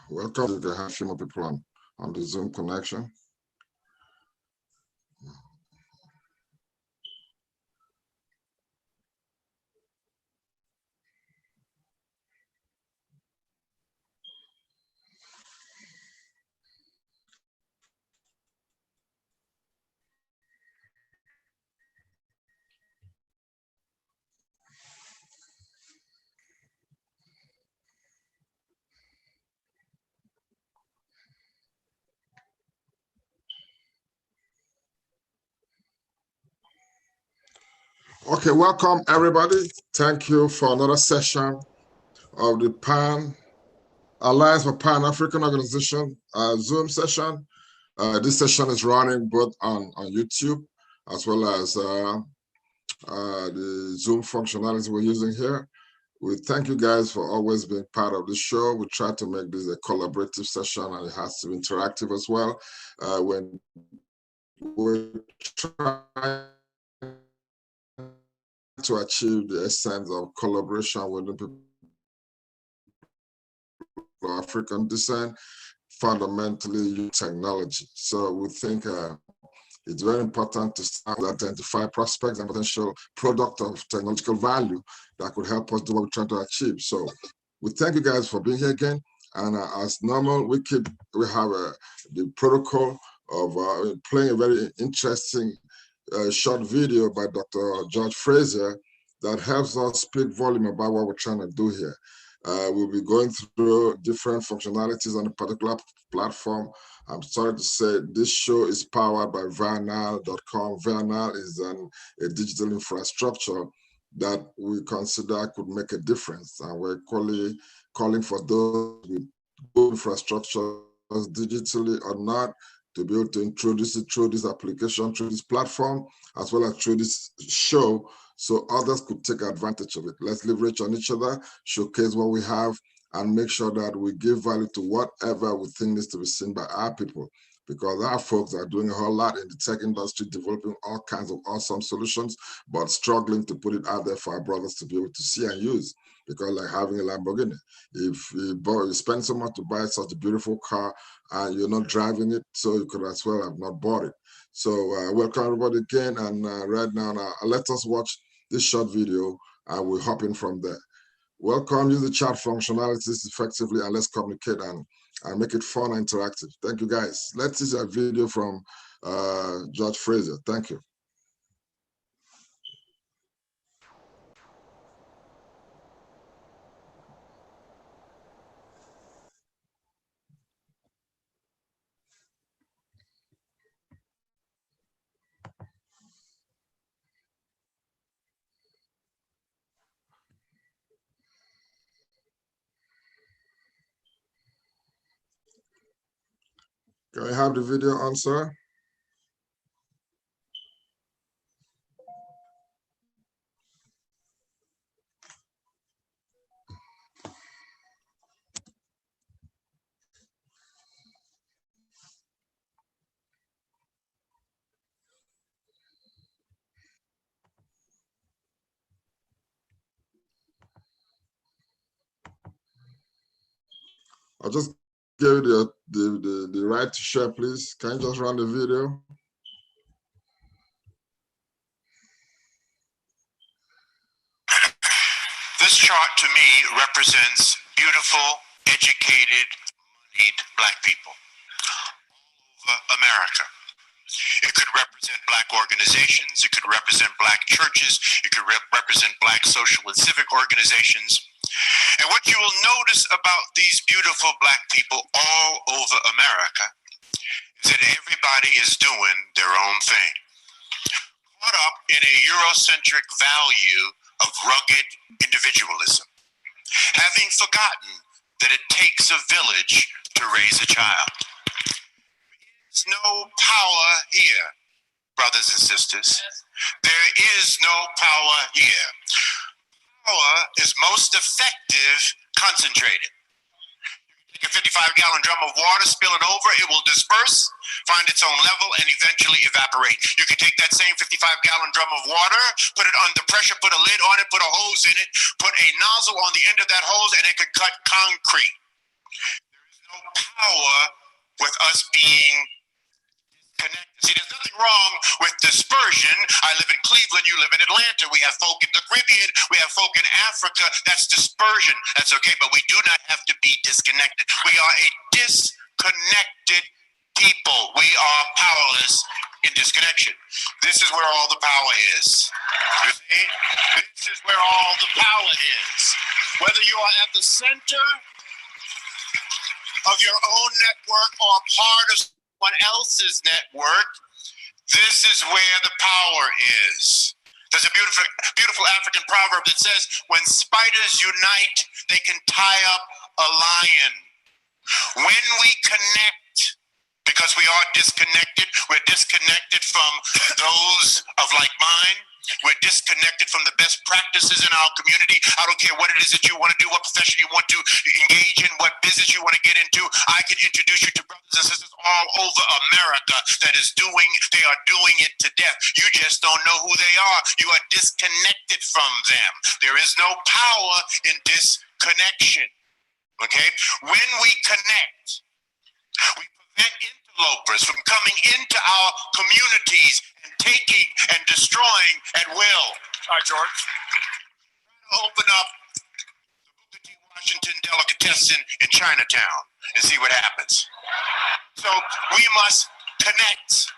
Welcome. You can have a few more people on the Zoom connection. Okay, welcome everybody. Thank you for another session of the Alliance for Pan-African Organization Zoom session. This session is running both on YouTube as well as the Zoom functionality we're using here. We thank you guys for always being part of the show. We try to make this a collaborative session and it has to be interactive as well. When we try to achieve the essence of collaboration with the people of African descent, fundamentally use technology. So we think it's very important to start to identify prospects and potential product of technological value that could help us do what we're trying to achieve. So we thank you guys for being here again. And as normal, we have the protocol of playing a very interesting short video by Dr. George Fraser that helps us speak volume about what we're trying to do here. We'll be going through different functionalities on a particular platform. I'm sorry to say this show is powered by ViaNile.com. ViaNile is a digital infrastructure that we consider could make a difference. And we're calling for those with good infrastructure, digitally or not, to be able to introduce it through this application, through this platform, as well as through this show, so others could take advantage of it. Let's leverage on each other, showcase what we have, and make sure that we give value to whatever we think needs to be seen by our people, because our folks are doing a whole lot in the tech industry, developing all kinds of awesome solutions, but struggling to put it out there for our brothers to be able to see and use. Because like having a Lamborghini, if you spend so much to buy such a beautiful car and you're not driving it, so you could as well have not bought it. So welcome everybody again, and right now, let us watch this short video and we'll hop in from there. Welcome, use the chat functionalities effectively, and let's communicate and make it fun and interactive. Thank you guys. Let's see a video from George Fraser. Thank you. Can I have the video on, sir? I'll just give you the right to share, please. Can you just run the video? This chart to me represents beautiful, educated, moneyed Black people all over America. It could represent Black organizations, it could represent Black churches, it could represent Black social and civic organizations. And what you will notice about these beautiful Black people all over America is that everybody is doing their own thing. Caught up in a Eurocentric value of rugged individualism, having forgotten that it takes a village to raise a child. There's no power here, brothers and sisters. There is no power here. Power is most effective concentrated. You can take a 55-gallon drum of water, spill it over, it will disperse, find its own level, and eventually evaporate. You can take that same 55-gallon drum of water, put it under pressure, put a lid on it, put a hose in it, put a nozzle on the end of that hose, and it can cut concrete. There is no power with us being connected. See, there's nothing wrong with dispersion. I live in Cleveland, you live in Atlanta. We have folk in the Caribbean, we have folk in Africa. That's dispersion. That's okay, but we do not have to be disconnected. We are a disconnected people. We are powerless in disconnection. This is where all the power is. You see? This is where all the power is. Whether you are at the center of your own network or part of someone else's network, this is where the power is. There's a beautiful African proverb that says, when spiders unite, they can tie up a lion. When we connect, because we are disconnected, we're disconnected from those of like mind. We're disconnected from the best practices in our community. I don't care what it is that you want to do, what profession you want to engage in, what business you want to get into. I can introduce you to brothers and sisters all over America they are doing it to death. You just don't know who they are. You are disconnected from them. There is no power in disconnection. Okay? When we connect, we prevent interlopers from coming into our communities and taking and destroying at will. All right, George. Open up the Booker T. Washington delicatessen in Chinatown and see what happens. So we must connect.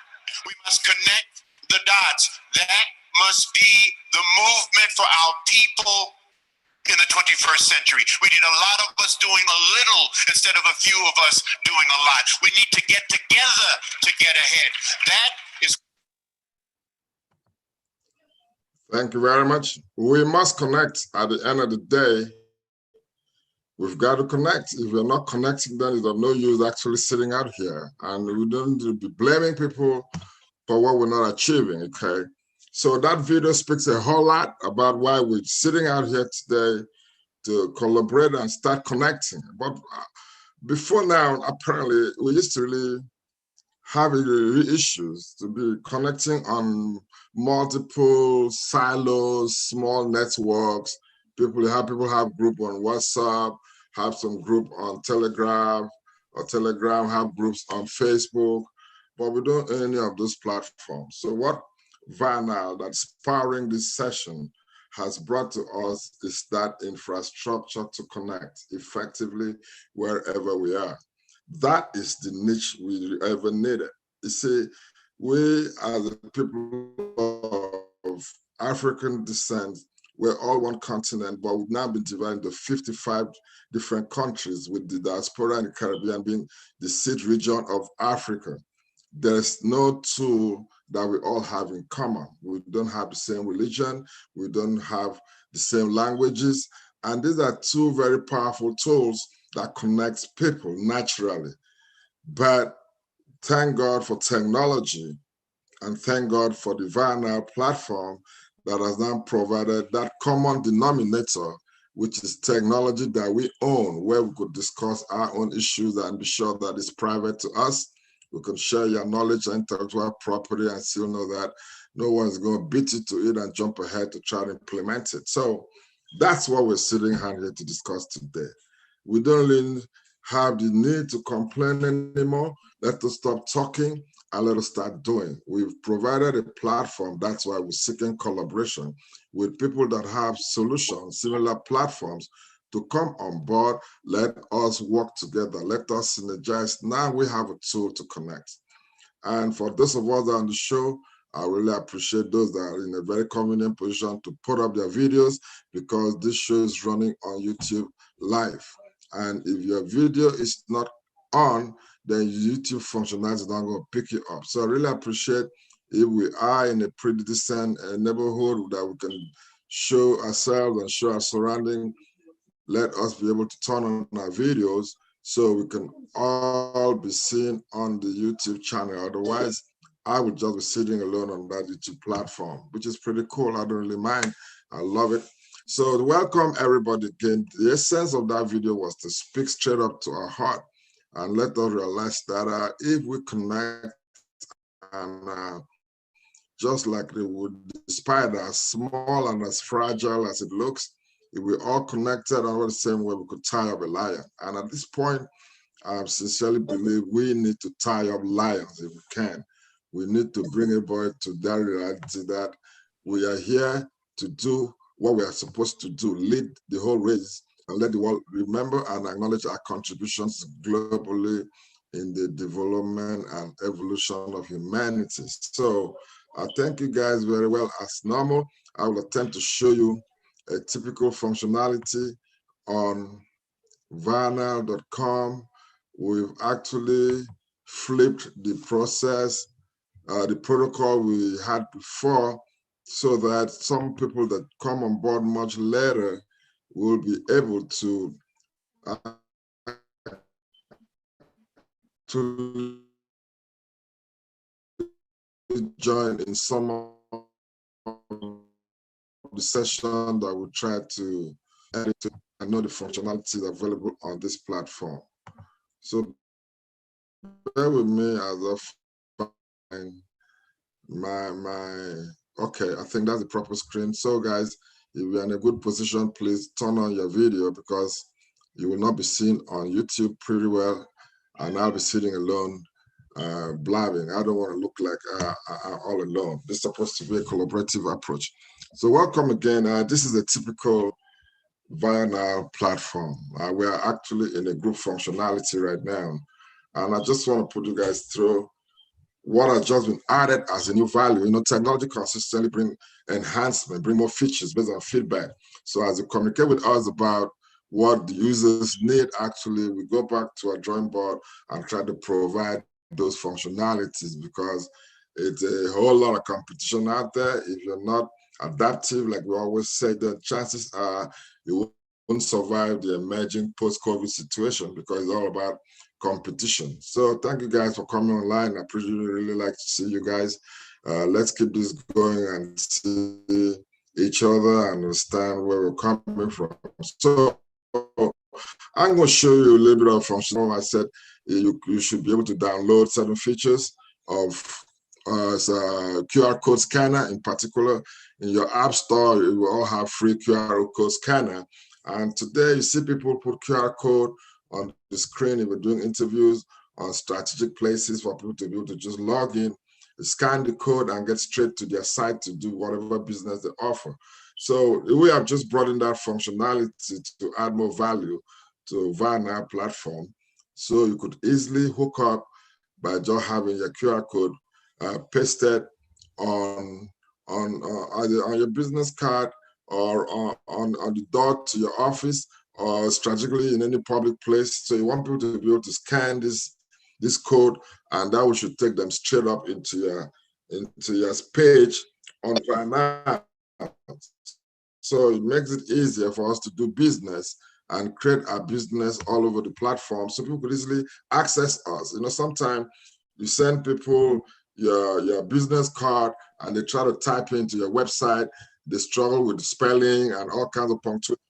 We must connect the dots. That must be the movement for our people in the 21st century. We need a lot of us doing a little instead of a few of us doing a lot. We need to get together to get ahead. That is. Thank you very much. We must connect. At the end of the day, we've got to connect. If we're not connecting, then it's of no use actually sitting out here. And we don't need to be blaming people for what we're not achieving, okay? So that video speaks a whole lot about why we're sitting out here today to collaborate and start connecting. But before now, apparently, we used to really have issues to be connecting on multiple silos, small networks. People have group on WhatsApp, have some group on Telegram, or Telegram have groups on Facebook, but we don't own any of those platforms. So what ViaNile, that's powering this session, has brought to us is that infrastructure to connect effectively wherever we are. That is the niche we ever needed. You see, we as a people of African descent, we're all one continent, but we've now been divided into 55 different countries, with the diaspora and the Caribbean being the seed region of Africa. There's no tool that we all have in common. We don't have the same religion, we don't have the same languages, and these are two very powerful tools that connects people naturally. But thank God for technology, and thank God for the ViaNile platform that has now provided that common denominator, which is technology that we own, where we could discuss our own issues and be sure that it's private to us. We can share your knowledge and intellectual property and still know that no one's going to beat you to it and jump ahead to try to implement it. So that's what we're sitting here to discuss today. We don't really have the need to complain anymore. Let us stop talking and let us start doing. We've provided a platform. That's why we're seeking collaboration with people that have solutions, similar platforms, to come on board. Let us work together. Let us synergize. Now we have a tool to connect. And for those of us that are on the show, I really appreciate those that are in a very convenient position to put up their videos, because this show is running on YouTube live. And if your video is not on, then YouTube functionality is not going to pick you up. So I really appreciate if we are in a pretty decent neighborhood that we can show ourselves and show our surrounding. Let us be able to turn on our videos so we can all be seen on the YouTube channel. Otherwise, I would just be sitting alone on that YouTube platform, which is pretty cool. I don't really mind. I love it. So welcome everybody again. The essence of that video was to speak straight up to our heart and let us realize that if we connect and just like the spider, as small and as fragile as it looks, if we all connected and we're the same way, we could tie up a lion. And at this point, I sincerely believe we need to tie up lions if we can. We need to bring everybody to that reality that we are here to do what we are supposed to do, lead the whole race, and let the world remember and acknowledge our contributions globally in the development and evolution of humanity. So I thank you guys very well. As normal, I will attempt to show you a typical functionality on ViaNile.com. We've actually flipped the process, the protocol we had before, so that some people that come on board much later will be able to join in some of the session that we try to edit. I know the functionality available on this platform. So bear with me as I find okay, I think that's the proper screen. So guys, if you're in a good position, please turn on your video because you will not be seen on YouTube pretty well, and I'll be sitting alone blabbing. I don't want to look like all alone. This is supposed to be a collaborative approach. So welcome again. This is a typical ViaNile platform. We are actually in a group functionality right now. And I just want to put you guys through what has just been added as a new value. You know, technology consistently bring enhancement, bring more features based on feedback. So as you communicate with us about what the users need, actually, we go back to our drawing board and try to provide those functionalities because it's a whole lot of competition out there. If you're not adaptive, like we always say, the chances are you won't survive the emerging post-COVID situation because it's all about competition. So thank you guys for coming online. I really like to see you guys. Let's keep this going and see each other and understand where we're coming from. So I'm going to show you a little bit of functionality. I said you should be able to download certain features of QR code scanner in particular. In your app store, you will all have free QR code scanner. And today you see people put QR code on the screen if we're doing interviews on strategic places for people to be able to just log in, scan the code and get straight to their site to do whatever business they offer. So we have just brought in that functionality to add more value to ViaNile platform. So you could easily hook up by just having your QR code pasted on either on your business card or on the door to your office or strategically in any public place. So you want people to be able to scan this code, and that should take them straight up into your page on ViaNile. So it makes it easier for us to do business and create our business all over the platform so people could easily access us. You know, sometimes you send people your business card and they try to type into your website, they struggle with spelling and all kinds of punctuation.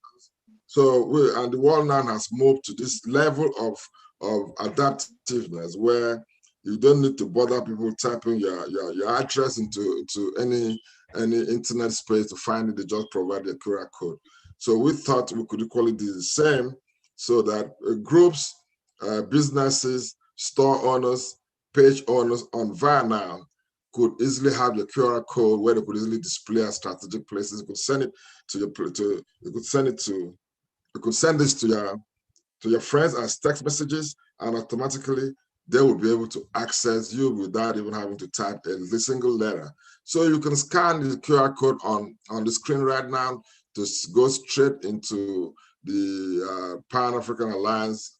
So and the world now has moved to this level of adaptiveness where you don't need to bother people typing your address into any internet space to find it. They just provide a QR code. So we thought we could equally do the same so that groups, businesses, store owners, page owners on ViaNile could easily have your QR code where they could easily display at strategic places. You could send it to you could send this to your friends as text messages, and automatically they will be able to access you without even having to type a single letter. So you can scan the QR code on the screen right now to go straight into the Pan-African Alliance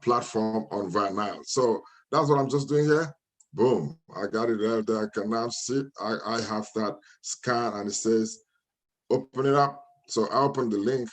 platform on ViaNile. So that's what I'm just doing here. Boom, I got it right there. I can now see I have that scan and it says, open it up. So I open the link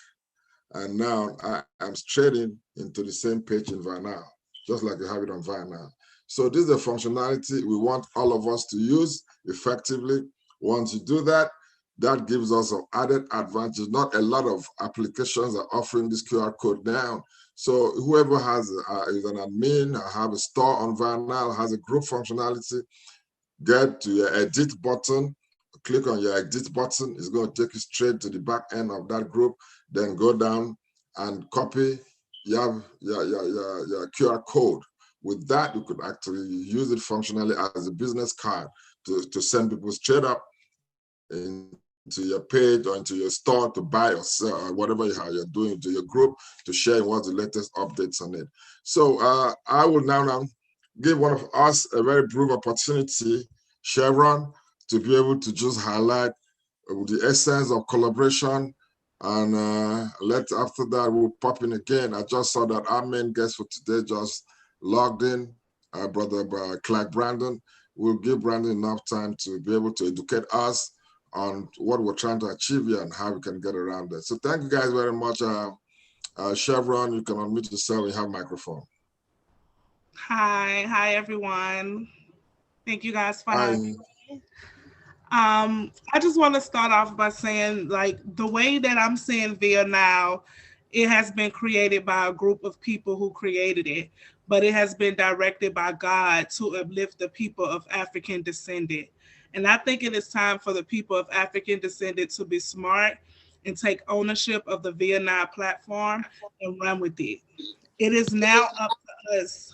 and now I'm straight into the same page in ViaNile, just like you have it on ViaNile. So this is the functionality we want all of us to use effectively. Once you do that, that gives us an added advantage. Not a lot of applications are offering this QR code now. So whoever has is an admin, have a store on ViaNile, has a group functionality, get to your edit button, click on your edit button. It's going to take you straight to the back end of that group. Then go down and copy you have your QR code. With that, you could actually use it functionally as a business card to send people straight up into your page or into your store to buy or sell or whatever you're doing to your group to share what's the latest updates on it. So I will now give one of us a very brief opportunity, Chevron, to be able to just highlight the essence of collaboration. And after that, we'll pop in again. I just saw that our main guest for today just logged in, Brother Clark Brandon. We'll give Brandon enough time to be able to educate us on what we're trying to achieve here and how we can get around it. So thank you guys very much. Chevron, you can unmute yourself. You have a microphone. Hi everyone. Thank you guys for having me. I just want to start off by saying, like, the way that I'm seeing ViaNile, it has been created by a group of people who created it, but it has been directed by God to uplift the people of African descent. And I think it is time for the people of African descent to be smart and take ownership of the ViaNile platform and run with it. It is now up to us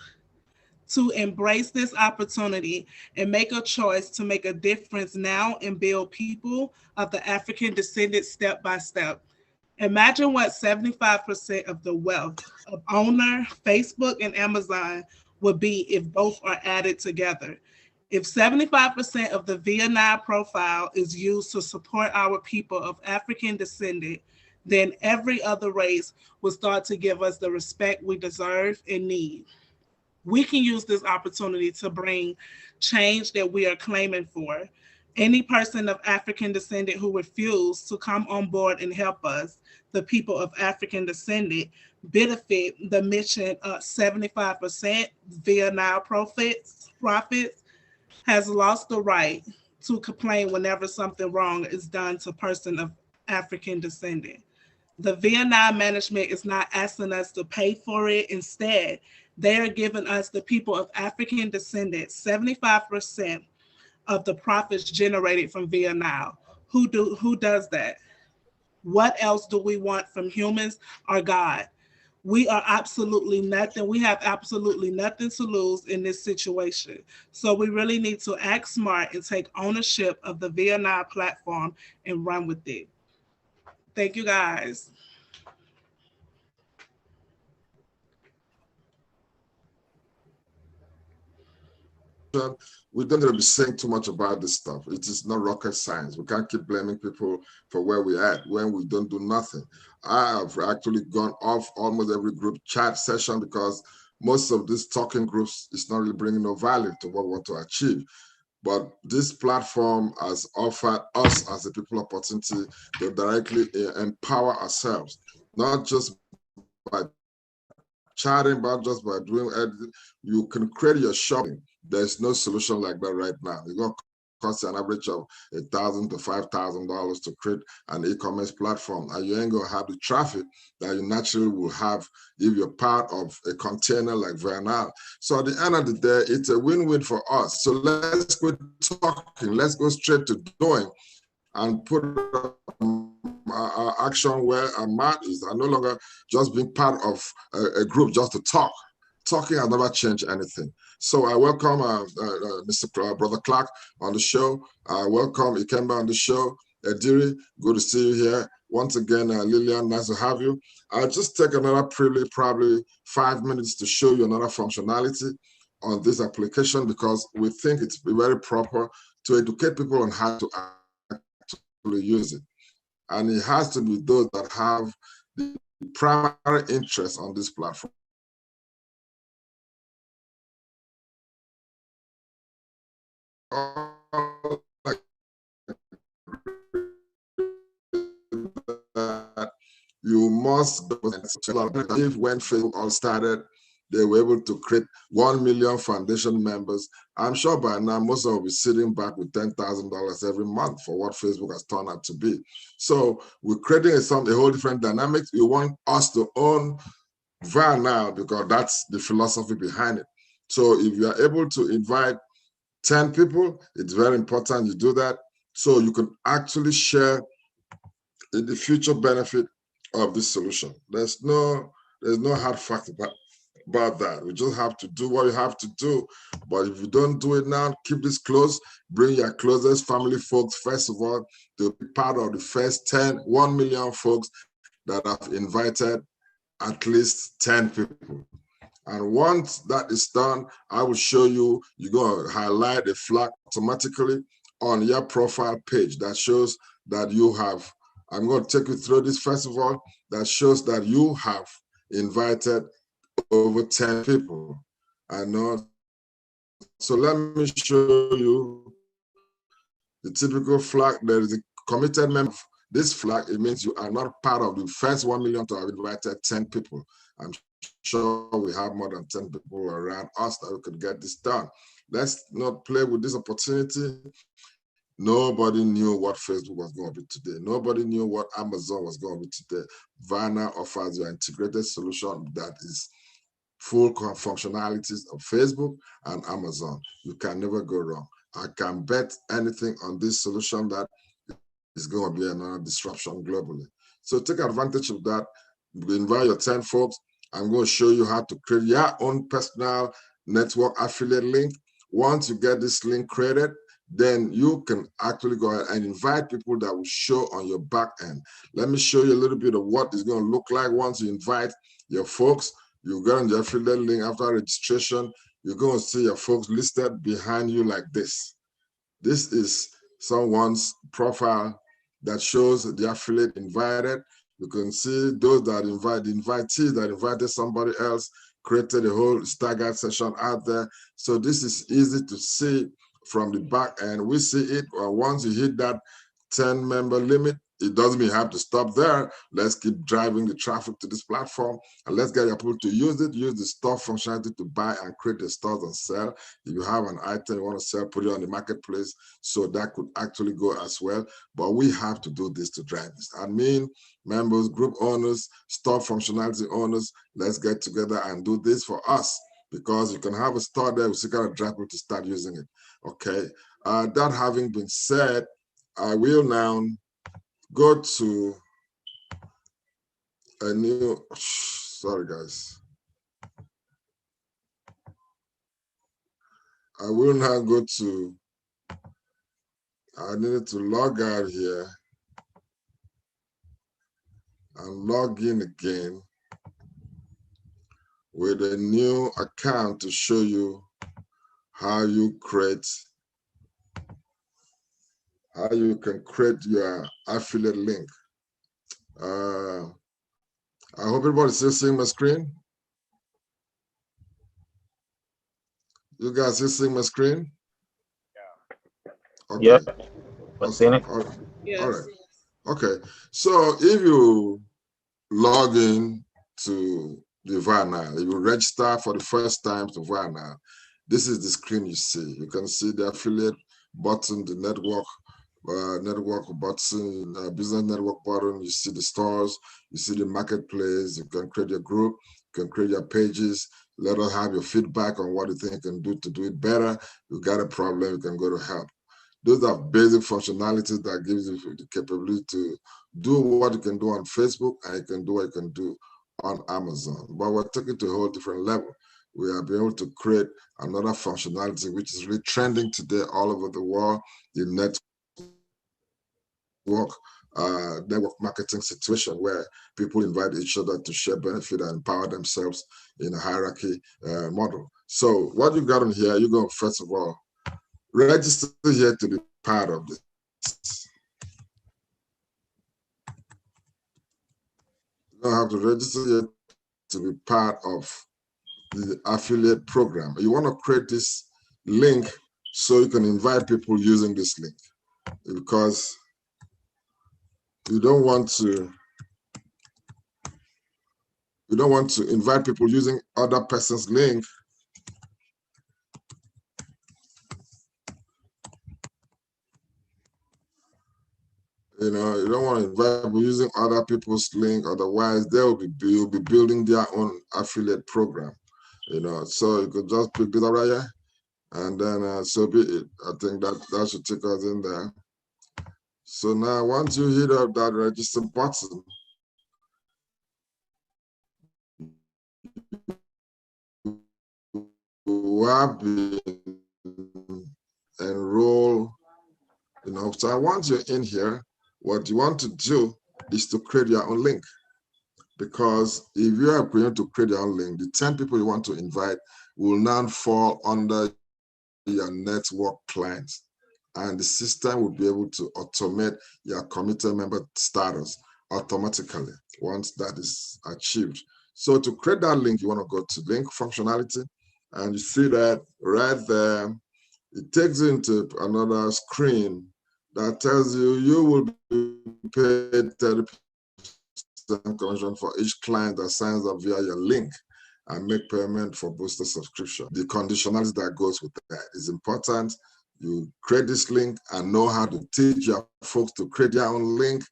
to embrace this opportunity and make a choice to make a difference now and build people of the African descendant step by step. Imagine what 75% of the wealth of owner, Facebook, and Amazon would be if both are added together. If 75% of the ViaNile profile is used to support our people of African descent, then every other race will start to give us the respect we deserve and need. We can use this opportunity to bring change that we are claiming for. Any person of African descent who refused to come on board and help us, the people of African descent, benefit the mission of 75% ViaNile profits, has lost the right to complain whenever something wrong is done to person of African descent. The ViaNile management is not asking us to pay for it. Instead, they are giving us, the people of African descent, 75% of the profits generated from ViaNile. Who does that? What else do we want from humans or God? We are absolutely nothing. We have absolutely nothing to lose in this situation. So we really need to act smart and take ownership of the ViaNile platform and run with it. Thank you guys. We don't need to be saying too much about this stuff. It is not rocket science. We can't keep blaming people for where we're at when we don't do nothing. I have actually gone off almost every group chat session because most of these talking groups is not really bringing no value to what we want to achieve. But this platform has offered us as a people opportunity to directly empower ourselves, not just by chatting, but just by doing editing. You can create your shopping. There's no solution like that right now. It's going to cost you an average of $1,000 to $5,000 to create an e-commerce platform, and you ain't gonna have the traffic that you naturally will have if you're part of a container like ViaNile. So at the end of the day, it's a win-win for us. So let's quit talking. Let's go straight to doing and put action where I'm at. Is I no longer just being part of a group just to talk. Talking has never changed anything. So I welcome Mr. Brother Clark on the show. I welcome Ikemba on the show. Ediri, good to see you here. Once again, Lillian, nice to have you. I'll just take another probably 5 minutes to show you another functionality on this application because we think it's very proper to educate people on how to actually use it. And it has to be those that have the primary interest on this platform. You must if when Facebook all started, they were able to create 1 million foundation members. I'm sure by now most of them will be sitting back with $10,000 every month for what Facebook has turned out to be. So we're creating a whole different dynamics. You want us to own ViaNile because that's the philosophy behind it. So if you are able to invite 10 people, it's very important you do that so you can actually share in the future benefit of this solution. There's no There's no hard fact about that. We just have to do what you have to do. But if you don't do it now, keep this close. Bring your closest family folks, first of all, to be part of the first 1 million folks that have invited at least 10 people. And once that is done, I will show you, you're going to highlight a flag automatically on your profile page that shows that you have, I'm going to take you through this first of all, that shows that you have invited over 10 people. I know. So let me show you the typical flag. There is a committed member of this flag. It means you are not part of the first 1 million to have invited 10 people. I'm sure we have more than 10 people around us that we could get this done. Let's not play with this opportunity. Nobody knew what Facebook was going to be today. Nobody knew what Amazon was going to be today. ViaNile offers you an integrated solution that is full functionalities of Facebook and Amazon. You can never go wrong. I can bet anything on this solution that is going to be another disruption globally. So take advantage of that. Invite your 10 folks. I'm going to show you how to create your own personal network affiliate link. Once you get this link created, then you can actually go ahead and invite people that will show on your back end. Let me show you a little bit of what it's going to look like once you invite your folks. You go on the affiliate link after registration, you're going to see your folks listed behind you like this. This is someone's profile that shows the affiliate invited. You can see those that invite, the invitee that invited somebody else, created a whole staggered session out there. So this is easy to see from the back end. We see it once you hit that 10-member limit. It doesn't mean you have to stop there. Let's keep driving the traffic to this platform, and let's get your people to use it. Use the store functionality to buy and create the stores and sell. If you have an item you want to sell, put it on the marketplace. So that could actually go as well. But we have to do this to drive this. I mean, members, group owners, store functionality owners, let's get together and do this for us, because you can have a store there, we still got to drive people to start using it. Okay. That having been said, I will now go to a new, sorry guys. I will now go to, I needed to log out here and log in again with a new account to show you how you create, how you can create your affiliate link. I hope everybody's still seeing my screen. You guys still seeing my screen? Yeah. Okay. Yeah. Awesome. All right. Okay. So if you log in to the ViaNile, if you register for the first time to ViaNile, this is the screen you see. You can see the affiliate button, the network button, business network button. You see the stores, you see the marketplace. You can create your group, you can create your pages. Let us have your feedback on what you think you can do to do it better. You got a problem, you can go to help. Those are basic functionalities that gives you the capability to do what you can do on Facebook, and you can do what you can do on Amazon. But we're taking it to a whole different level. We are being able to create another functionality which is really trending today all over the world, the network marketing situation, where people invite each other to share benefit and empower themselves in a hierarchy model. So what you got on here, you're going to first of all register here to be part of this. You don't have to register here to be part of the affiliate program. You want to create this link so you can invite people using this link, because you don't want to invite people using other person's link. You don't want to invite people using other people's link, otherwise you'll be building their own affiliate program. So you could just pick this up right here, and then so be it. I think that should take us in there. So now once you hit up that register button, who have been enrolled, so once you're in here, what you want to do is to create your own link. Because if you are going to create your own link, the 10 people you want to invite will now fall under your network clients. And the system will be able to automate your committed member status automatically once that is achieved. So to create that link, you want to go to link functionality, and you see that right there. It takes you into another screen that tells you you will be paid 30% commission for each client that signs up via your link and make payment for booster subscription. The conditionality that goes with that is important. You create this link and know how to teach your folks to create their own link.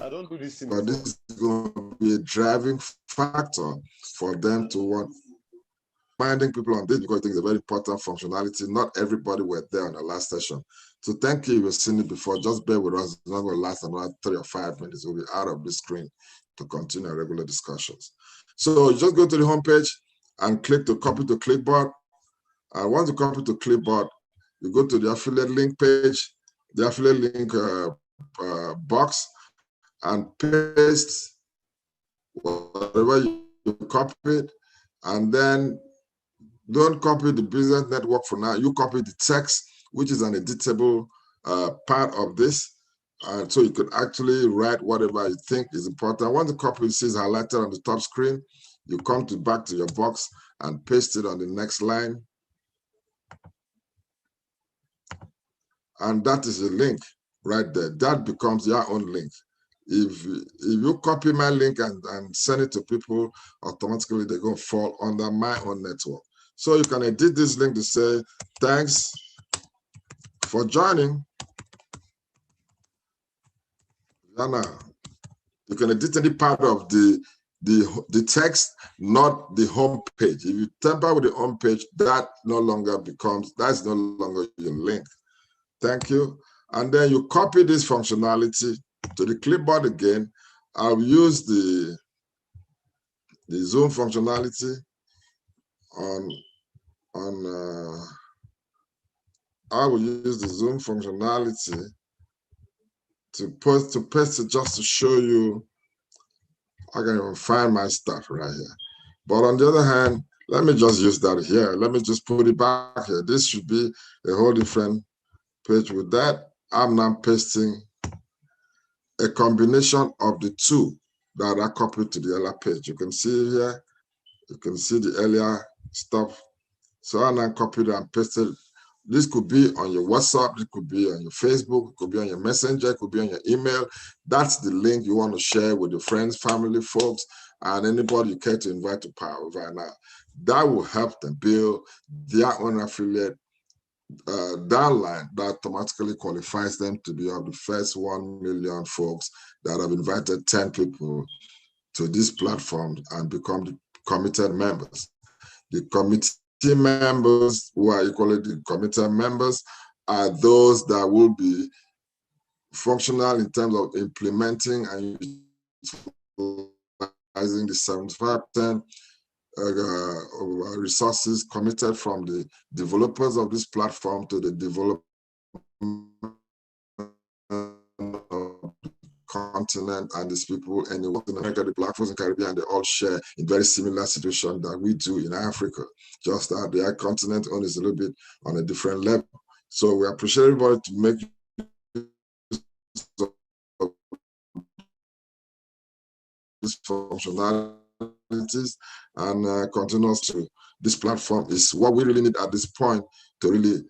I don't do this. But this is going to be a driving factor for them to want finding people on this, because I think it's a very important functionality. Not everybody were there on the last session. So thank you. You've seen it before. Just bear with us. It's not going to last another 3 or 5 minutes. We'll be out of the screen to continue our regular discussions. So you just go to the homepage and click to copy to clipboard. And once you copy to clipboard, you go to the affiliate link page, the affiliate link box, and paste whatever you copied. And then don't copy the business network for now. You copy the text, which is an editable part of this. So you could actually write whatever you think is important. Once the copy is highlighted on the top screen, you come back to your box and paste it on the next line. And that is a link right there. That becomes your own link. If you copy my link and send it to people, automatically they're going to fall under my own network. So you can edit this link to say, thanks for joining. You can edit any part of the text, not the home page. If you tamper with the home page, that's no longer your link. Thank you. And then you copy this functionality to the clipboard again. I'll use the Zoom functionality I will use the Zoom functionality to paste it just to show you. I can even find my stuff right here. But on the other hand, let me just use that here. Let me just put it back here. This should be a whole different page with that. I'm now pasting a combination of the two that are copied to the other page. You can see here, you can see the earlier stuff. So I now copied and pasted. This could be on your WhatsApp, it could be on your Facebook, it could be on your Messenger, it could be on your email. That's the link you want to share with your friends, family, folks, and anybody you care to invite to Power ViaNile. That will help them build their own affiliate downline that automatically qualifies them to be of the first 1 million folks that have invited 10 people to this platform and become the committed members. The committee members who are equally the committed members are those that will be functional in terms of implementing and utilizing the 75% resources committed from the developers of this platform to the development of the continent and these people anywhere in America, the Black folks in the Caribbean, they all share in very similar situation that we do in Africa, just that the continent only is a little bit on a different level. So we appreciate everybody to make this functionality and continues to this platform is what we really need at this point to really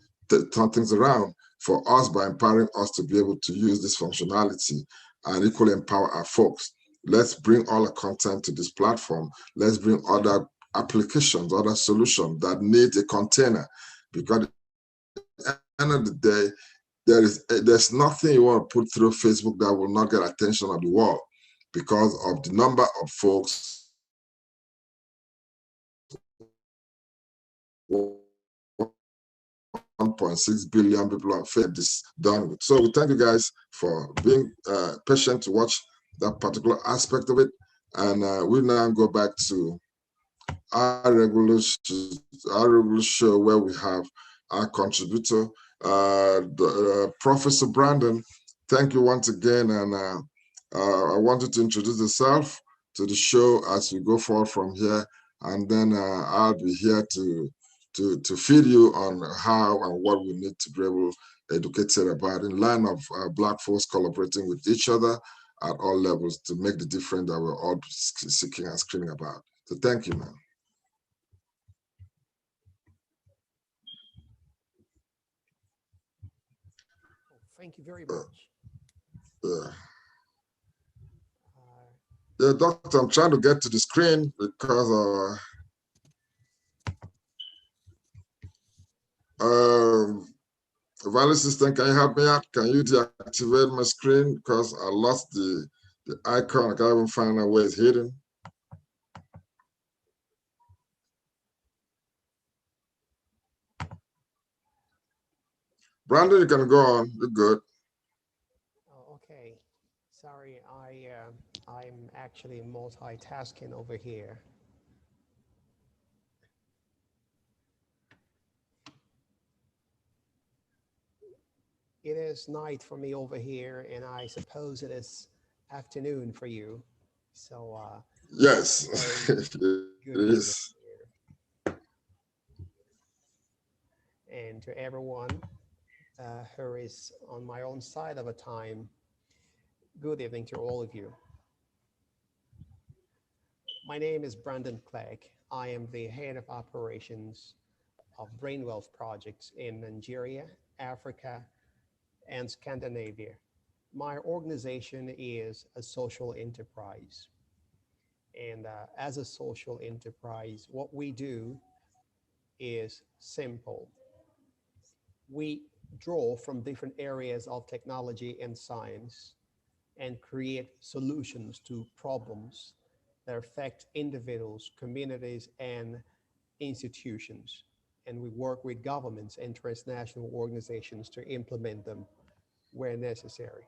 turn things around for us by empowering us to be able to use this functionality and equally empower our folks. Let's bring all the content to this platform. Let's bring other applications, other solutions that need a container, because at the end of the day, there's nothing you want to put through Facebook that will not get attention of the world because of the number of folks 1.6 billion people have fed this done with. So we thank you guys for being patient to watch that particular aspect of it. And we now go back to I regularly, I regularly show where we have our contributor, Professor Brandon. Thank you once again, and I wanted to introduce yourself to the show as we go forward from here, and then I'll be here to feed you on how and what we need to be able to educate about in line of Black folks collaborating with each other at all levels to make the difference that we're all seeking and screaming about. So thank you, man. Thank you very much. Yeah. Yeah, doctor, I'm trying to get to the screen because Valley System, can you help me out? Can you deactivate my screen? Because I lost the icon. I can't even find out where it's hidden. Brandon, you can go on. You're good. Oh, okay. Sorry, I'm actually multitasking over here. It is night for me over here, and I suppose it is afternoon for you. So, Yes, it good evening is. here. And to everyone who is on my own side of a time, good evening to all of you. My name is Brandon Clegg. I am the head of operations of Brain Wealth projects in Nigeria, Africa, and Scandinavia. My organization is a social enterprise. And as a social enterprise, what we do is simple. We draw from different areas of technology and science and create solutions to problems that affect individuals, communities, and institutions. And we work with governments and transnational organizations to implement them where necessary.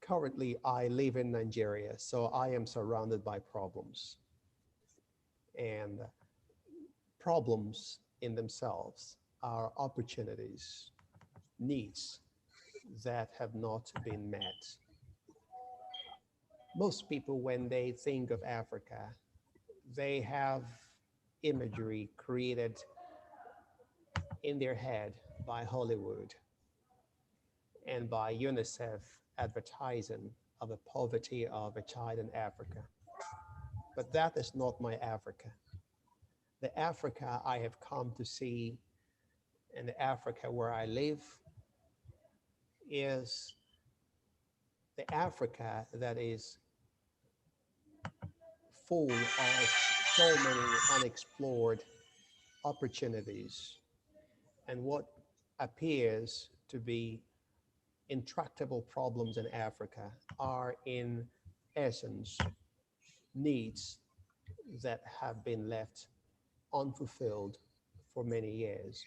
Currently, I live in Nigeria, so I am surrounded by problems. And problems in themselves are opportunities, needs that have not been met. Most people, when they think of Africa, they have imagery created in their head by Hollywood and by UNICEF advertising of the poverty of a child in Africa. But that is not my Africa. The Africa I have come to see and the Africa where I live is the Africa that is full of so many unexplored opportunities and what appears to be intractable problems in Africa are in essence needs that have been left unfulfilled for many years.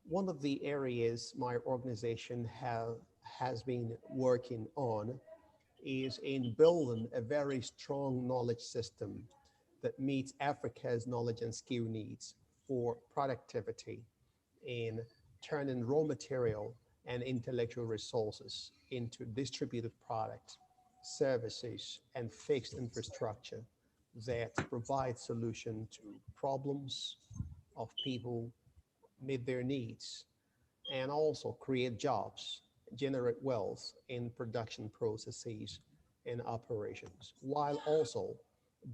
One of the areas my organization has been working on is in building a very strong knowledge system that meets Africa's knowledge and skill needs for productivity in turning raw material and intellectual resources into distributed products, services, and fixed infrastructure that provide solution to problems of people, meet their needs, and also create jobs, generate wealth in production processes and operations, while also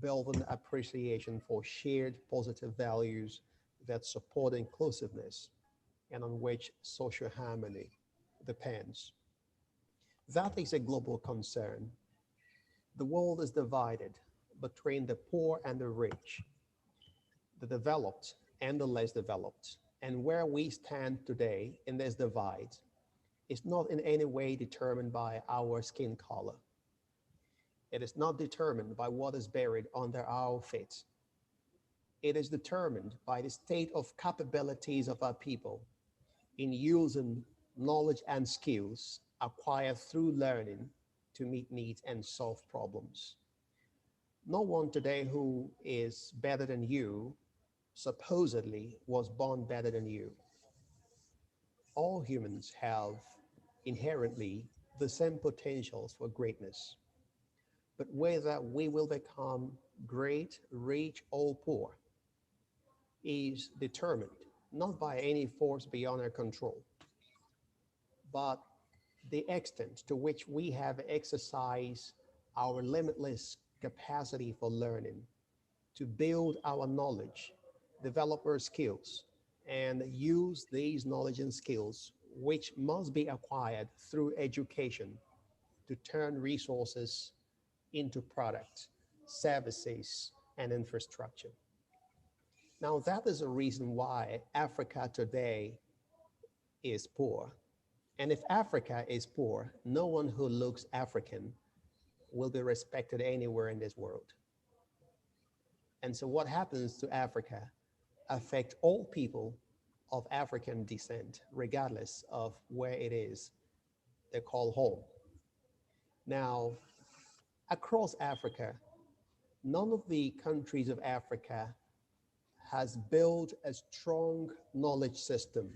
building appreciation for shared positive values that support inclusiveness and on which social harmony depends. That is a global concern. The world is divided between the poor and the rich, the developed and the less developed. And where we stand today in this divide is not in any way determined by our skin color. It is not determined by what is buried under our feet. It is determined by the state of capabilities of our people in using knowledge and skills acquired through learning to meet needs and solve problems. No one today who is better than you supposedly was born better than you. All humans have inherently the same potentials for greatness, but whether we will become great, rich, or poor is determined not by any force beyond our control, but the extent to which we have exercised our limitless capacity for learning, to build our knowledge, develop our skills, and use these knowledge and skills, which must be acquired through education, to turn resources into products, services, and infrastructure. Now, that is a reason why Africa today is poor. And if Africa is poor, no one who looks African will be respected anywhere in this world. And so what happens to Africa affect all people of African descent, regardless of where it is they call home. Now, across Africa, none of the countries of Africa has built a strong knowledge system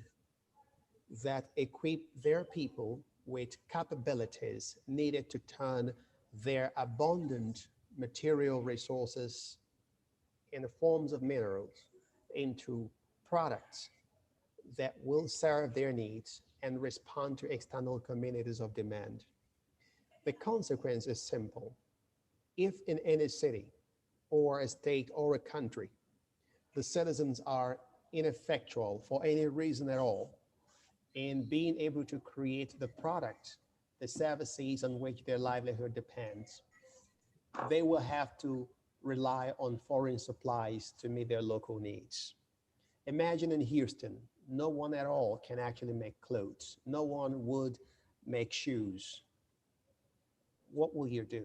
that equip their people with capabilities needed to turn their abundant material resources in the forms of minerals into products that will serve their needs and respond to external communities of demand. The consequence is simple. If in any city or a state or a country, the citizens are ineffectual for any reason at all in being able to create the product, the services on which their livelihood depends, they will have to rely on foreign supplies to meet their local needs. Imagine in Houston, no one at all can actually make clothes. No one would make shoes. What will you do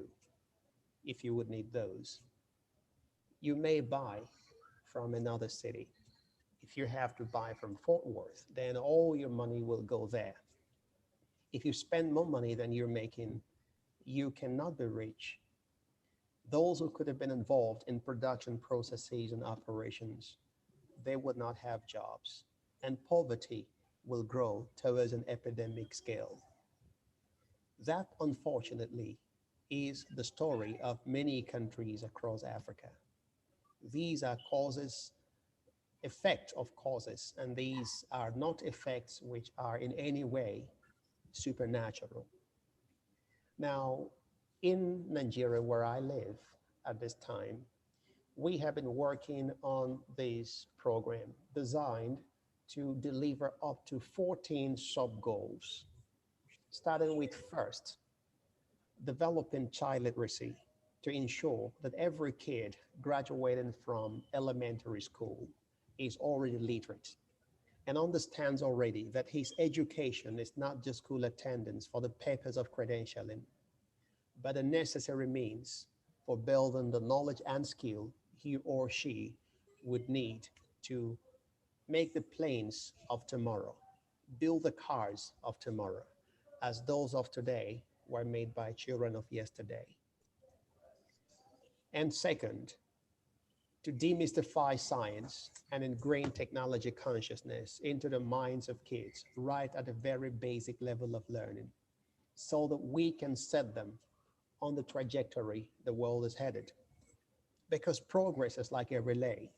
if you would need those? You may buy from another city. If you have to buy from Fort Worth, then all your money will go there. If you spend more money than you're making, you cannot be rich. Those who could have been involved in production processes and operations, they would not have jobs, and poverty will grow towards an epidemic scale. That, unfortunately, is the story of many countries across Africa. These are causes, effect of causes, and these are not effects which are in any way supernatural. Now, in Nigeria, where I live at this time, we have been working on this program designed to deliver up to 14 sub goals, starting with first, developing child literacy to ensure that every kid graduating from elementary school is already literate and understands already that his education is not just school attendance for the purpose of credentialing, but a necessary means for building the knowledge and skill he or she would need to make the planes of tomorrow, build the cars of tomorrow, as those of today were made by children of yesterday. And second, to demystify science and ingrain technology consciousness into the minds of kids right at the very basic level of learning so that we can set them on the trajectory the world is headed. Because progress is like a relay.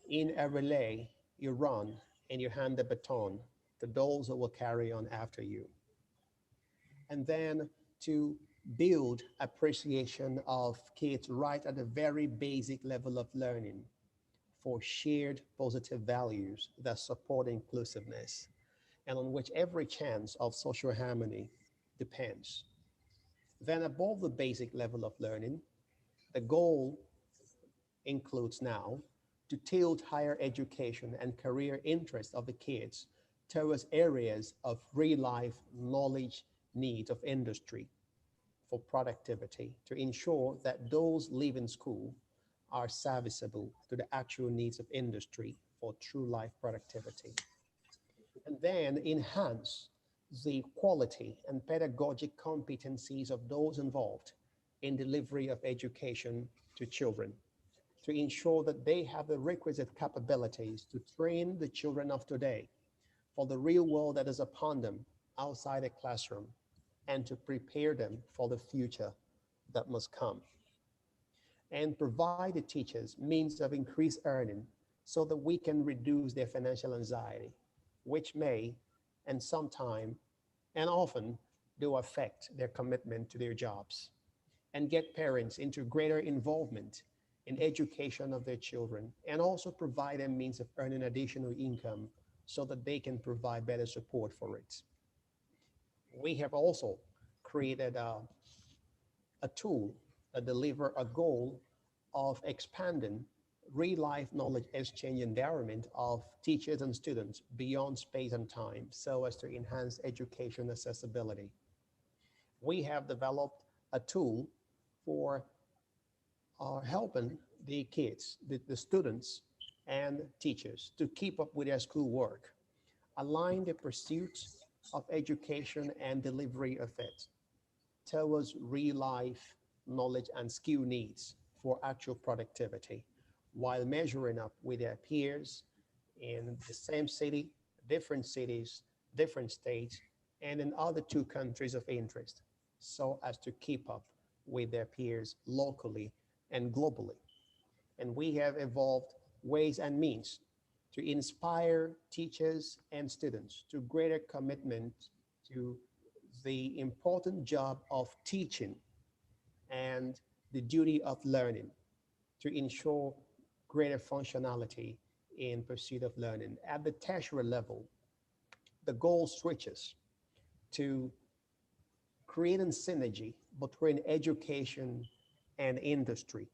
In a relay, you run and you hand the baton to those who will carry on after you. And then to build appreciation of kids right at the very basic level of learning for shared positive values that support inclusiveness and on which every chance of social harmony depends. Then above the basic level of learning, the goal includes now to tilt higher education and career interests of the kids towards areas of real life knowledge needs of industry for productivity to ensure that those leaving school are serviceable to the actual needs of industry for true life productivity. And then enhance the quality and pedagogic competencies of those involved in delivery of education to children, to ensure that they have the requisite capabilities to train the children of today for the real world that is upon them outside the classroom, and to prepare them for the future that must come, and provide the teachers means of increased earning so that we can reduce their financial anxiety, which may and sometime and often do affect their commitment to their jobs, and get parents into greater involvement in education of their children, and also provide them means of earning additional income so that they can provide better support for it. We have also created a tool that deliver a goal of expanding real life knowledge exchange environment of teachers and students beyond space and time so as to enhance education accessibility. We have developed a tool for helping the kids, the students and teachers to keep up with their schoolwork, align the pursuit of education and delivery of it towards real life knowledge and skill needs for actual productivity, while measuring up with their peers in the same city, different cities, different states, and in other two countries of interest, so as to keep up with their peers locally and globally. And we have evolved ways and means to inspire teachers and students to greater commitment to the important job of teaching and the duty of learning, to ensure greater functionality in pursuit of learning. At the tertiary level, the goal switches to creating synergy between education and industry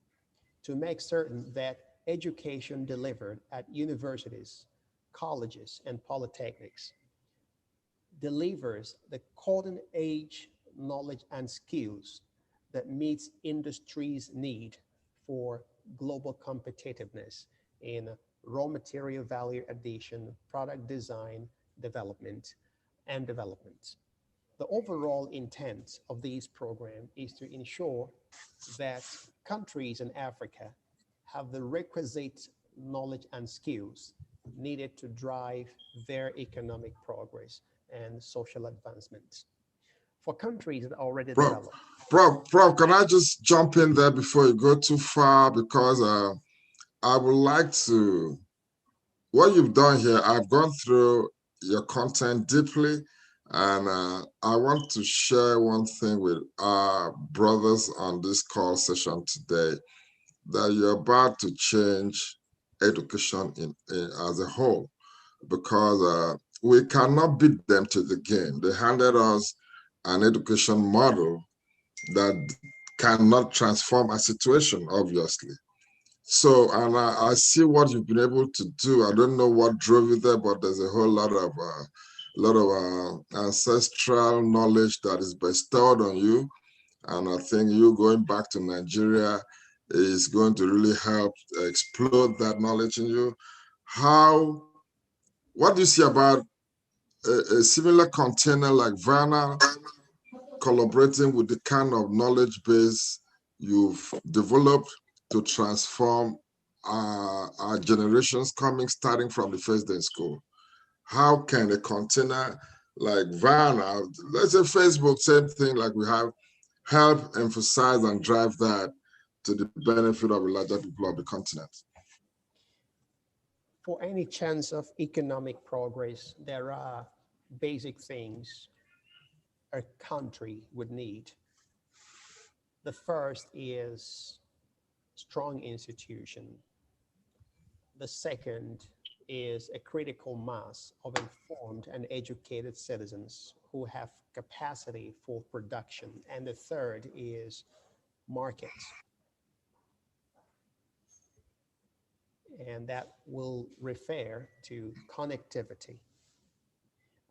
to make certain that education delivered at universities, colleges, and polytechnics delivers the cutting edge knowledge and skills that meets industry's need for global competitiveness in raw material value addition, product design, development, and development. The overall intent of this program is to ensure that countries in Africa have the requisite knowledge and skills needed to drive their economic progress and social advancement. For countries that are already Prof, developed. Prof, can I just jump in there before you go too far? Because I would like to, what you've done here, I've gone through your content deeply, and I want to share one thing with our brothers on this call session today, that you're about to change education as a whole, because we cannot beat them to the game. They handed us an education model that cannot transform a situation, obviously. So, and I see what you've been able to do. I don't know what drove you there, but there's a whole lot of ancestral knowledge that is bestowed on you. And I think you going back to Nigeria is going to really help explode that knowledge in you. What do you see about a similar container like ViaNile collaborating with the kind of knowledge base you've developed to transform our generations starting from the first day in school? How can a container like ViaNile, let's say Facebook, same thing like we have, help emphasize and drive that to the benefit of the larger people of the continent? For any chance of economic progress, there are basic things a country would need. The first is strong institution. The second is a critical mass of informed and educated citizens who have capacity for production. And the third is markets. And that will refer to connectivity.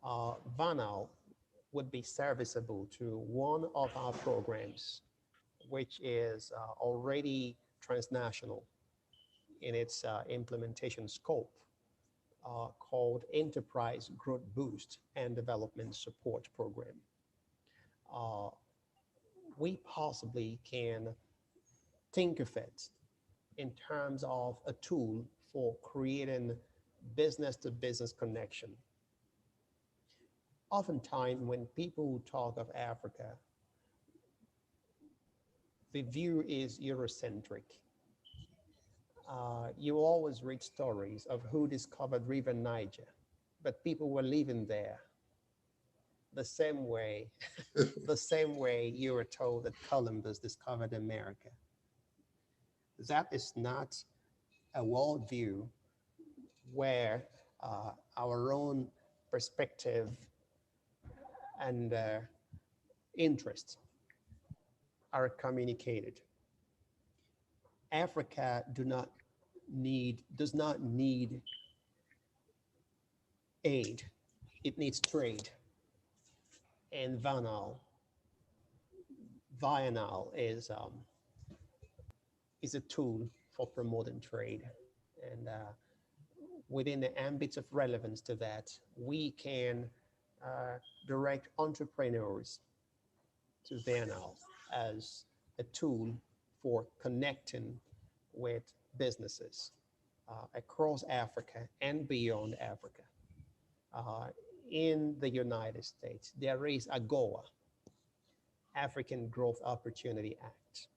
ViaNile would be serviceable to one of our programs, which is already transnational in its implementation scope, called Enterprise Growth Boost and Development Support Program. we possibly can think of it in terms of a tool for creating business to business connection. Oftentimes, when people talk of Africa, the view is Eurocentric. You always read stories of who discovered River Niger, but people were living there the same way, the same way you were told that Columbus discovered America. That is not a worldview where our own perspective and interests are communicated. Africa does not need aid. It needs trade. And ViaNile is a tool for promoting trade. And within the ambits of relevance to that, we can direct entrepreneurs to ViaNile as a tool for connecting with businesses across Africa and beyond Africa. In the United States, there is AGOA, African Growth Opportunity Act.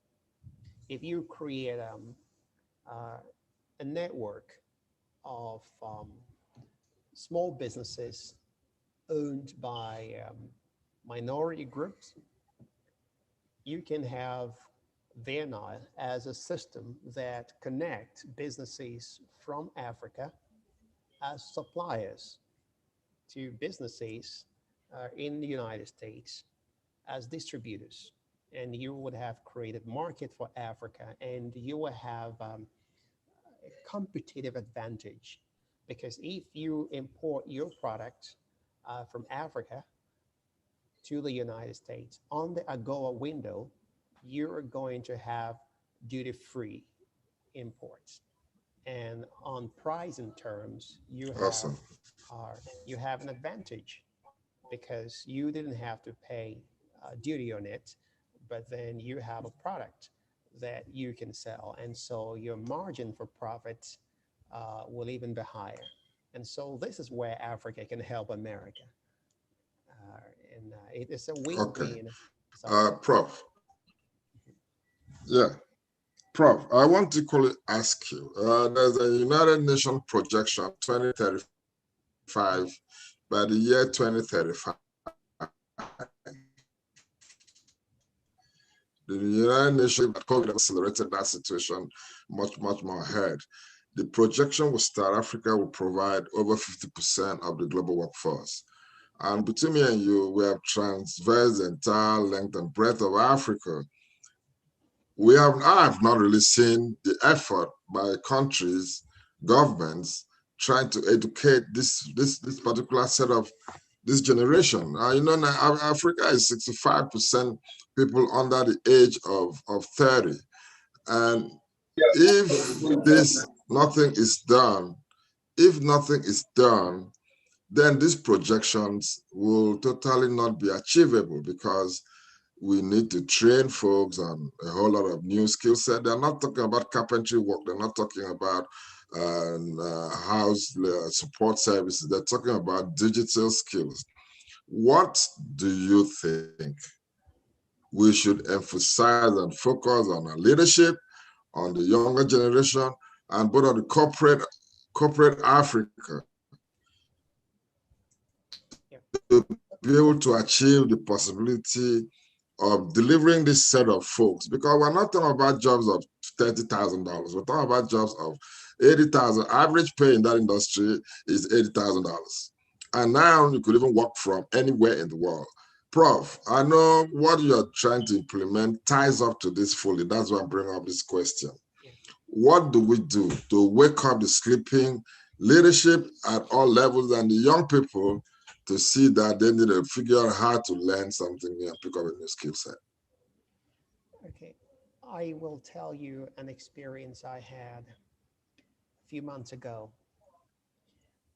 If you create a network of small businesses owned by minority groups, you can have ViaNile as a system that connects businesses from Africa as suppliers to businesses in the United States as distributors. And you would have created market for Africa, and you will have a competitive advantage, because if you import your product from Africa to the United States on the AGOA window, you're going to have duty-free imports. And on pricing terms, Awesome. you have an advantage because you didn't have to pay duty on it, but then you have a product that you can sell. And so your margin for profit will even be higher. And so this is where Africa can help America. And it is a Okay. win-win. Prof. Yeah. Prof, I want to quickly ask you, there's a United Nations projection 2035, by the year 2035. The United Nations COVID accelerated that situation much more ahead. The projection was that Africa will provide over 50% of the global workforce. And between me and you, we have traversed the entire length and breadth of Africa. I have not really seen the effort by countries, governments, trying to educate this particular set of this generation. Now Africa is 65% people under the age of 30. And if nothing is done, then these projections will totally not be achievable, because we need to train folks on a whole lot of new skill set. They're not talking about carpentry work. They're not talking about house support services. They're talking about digital skills. What do you think we should emphasize and focus on our leadership, on the younger generation, and both on the corporate Africa to be able to achieve the possibility of delivering this set of folks? Because we're not talking about jobs of $30,000. We're talking about jobs of $80,000. Average pay in that industry is $80,000. And now you could even work from anywhere in the world. Prof, I know what you're trying to implement ties up to this fully. That's why I'm bringing up this question. What do we do to wake up the sleeping leadership at all levels and the young people to see that they need to figure out how to learn something new and pick up a new skill set? Okay, I will tell you an experience I had a few months ago.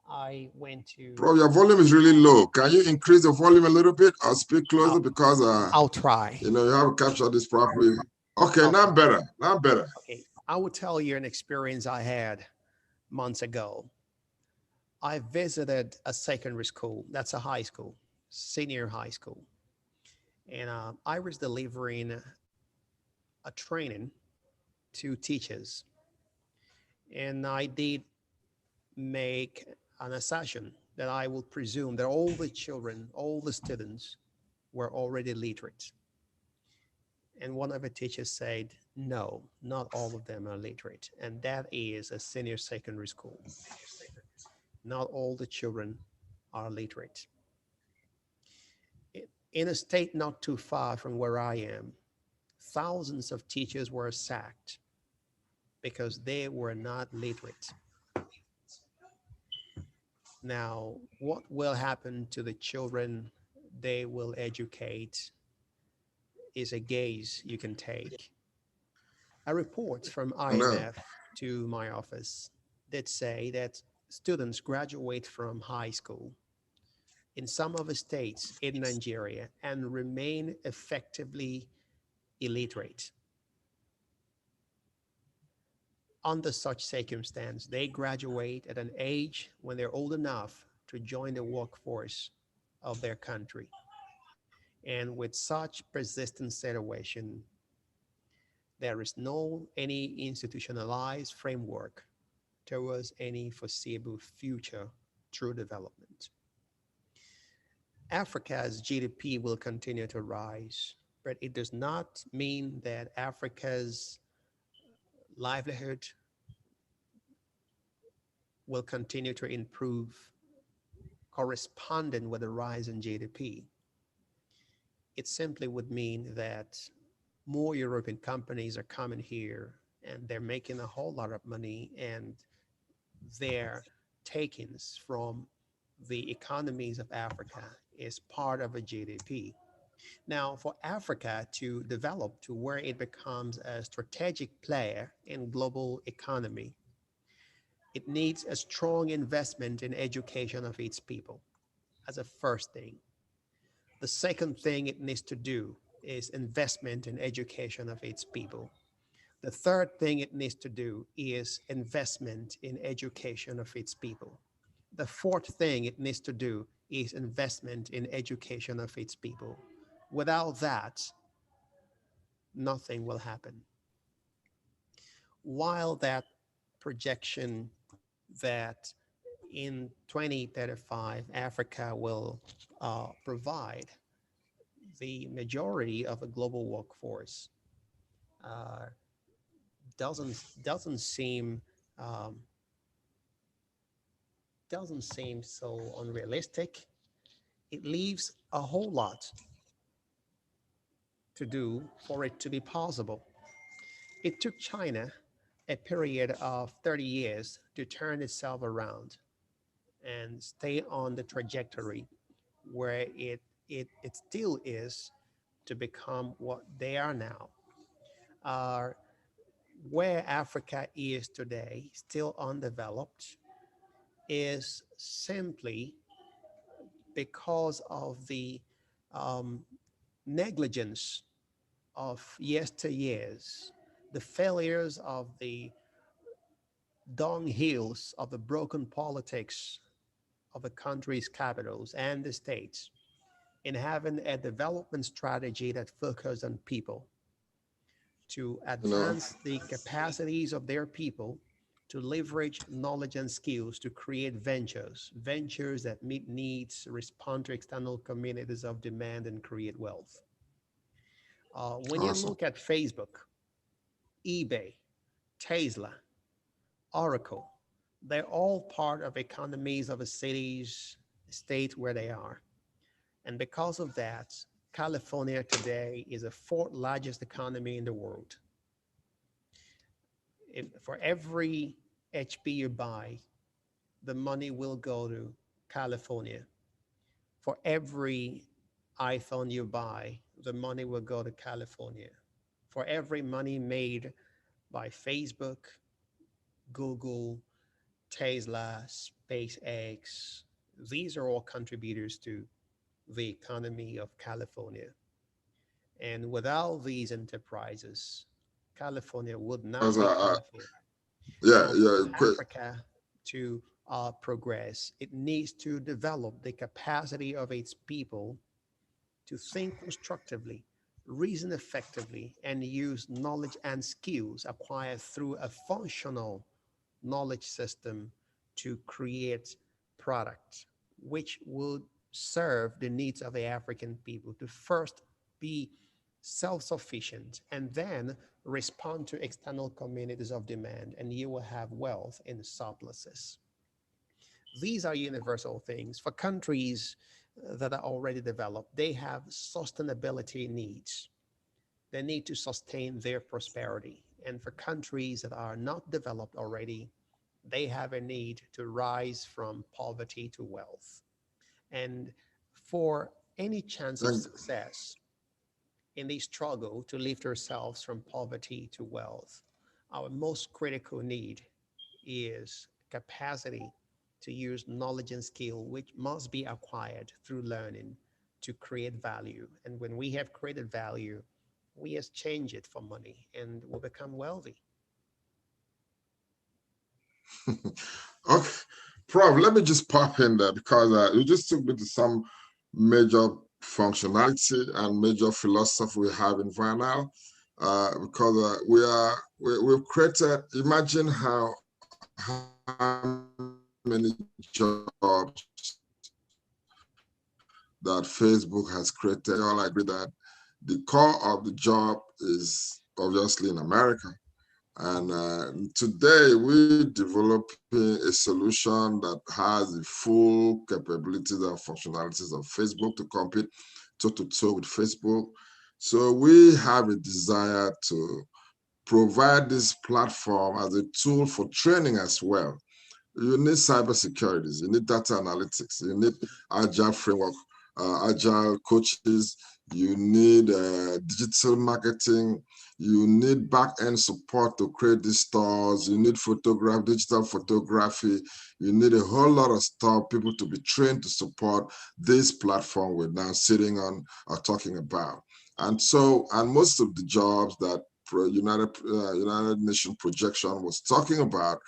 I went to. Bro, your volume is really low. Can you increase the volume a little bit or speak closer? Because I'll try. you have to capture this properly. Okay, I'll now try. better. Now better. Okay, I will tell you an experience I had months ago. I visited a secondary school. That's a high school, senior high school, and I was delivering a training to teachers, and I did make an assumption that I will presume that all the children, all the students were already literate. And one of the teachers said, no, not all of them are literate. And that is a senior secondary school. Not all the children are literate. In a state not too far from where I am, thousands of teachers were sacked because they were not literate. Now, what will happen to the children they will educate is a gaze you can take. A report from No. IMF to my office did say that students graduate from high school in some of the states in Nigeria and remain effectively illiterate. Under such circumstance, they graduate at an age when they're old enough to join the workforce of their country. And with such persistent situation, there is no any institutionalized framework towards any foreseeable future true development. Africa's GDP will continue to rise, but it does not mean that Africa's livelihood will continue to improve corresponding with the rise in GDP. It simply would mean that more European companies are coming here and they're making a whole lot of money, and their takings from the economies of Africa is part of a GDP. Now, for Africa to develop to where it becomes a strategic player in global economy, it needs a strong investment in education of its people as a first thing. The second thing it needs to do is investment in education of its people. The third thing it needs to do is investment in education of its people. The fourth thing it needs to do is investment in education of its people. Without that, nothing will happen. While that projection that in 2035, Africa will provide the majority of a global workforce uh, doesn't seem um, doesn't seem so unrealistic. It leaves a whole lot to do for it to be possible. It took China a period of 30 years to turn itself around and stay on the trajectory where it still is to become what they are now. Uh, where Africa is today, still undeveloped, is simply because of the um, negligence of yesteryears, the failures of the dunghills of the broken politics of the country's capitals and the states in having a development strategy that focused on people to You know, advance the capacities of their people, to leverage knowledge and skills to create ventures that meet needs, respond to external communities of demand, and create wealth. When you awesome. look at Facebook, eBay, Tesla, Oracle, they're all part of economies of a city's state where they are. And because of that, California today is the fourth largest economy in the world. If for every HP you buy, the money will go to California. For every iPhone you buy, the money will go to California. For every money made by Facebook, Google, Tesla, SpaceX. These are all contributors to the economy of California. And without these enterprises, California would not Because, be California. yeah, And yeah, for Africa to progress, it needs to develop the capacity of its people to think constructively, reason effectively, and use knowledge and skills acquired through a functional knowledge system to create products which would serve the needs of the African people to first be self-sufficient and then respond to external communities of demand, and you will have wealth in surpluses. These are universal things. For countries that are already developed, they have sustainability needs. They need to sustain their prosperity. And for countries that are not developed already, they have a need to rise from poverty to wealth. And for any chance of thank, success in the struggle to lift ourselves from poverty to wealth, our most critical need is capacity to use knowledge and skill, which must be acquired through learning to create value. And when we have created value, we exchange it for money and we become wealthy. okay, Prof, let me just pop in there because you just took me to some major functionality and major philosophy we have in ViaNile. Because we've created, imagine how many jobs that Facebook has created. We all agree that the core of the job is obviously in America. And today we're developing a solution that has the full capabilities and functionalities of Facebook to compete toe-to-toe with Facebook. So we have a desire to provide this platform as a tool for training as well. You need cybersecurity, you need data analytics, you need agile framework, agile coaches, you need digital marketing, you need back-end support to create these stores, you need digital photography, you need a whole lot of stuff, people to be trained to support this platform we're now sitting on or talking about. And so, and most of the jobs that United Nations projection was talking about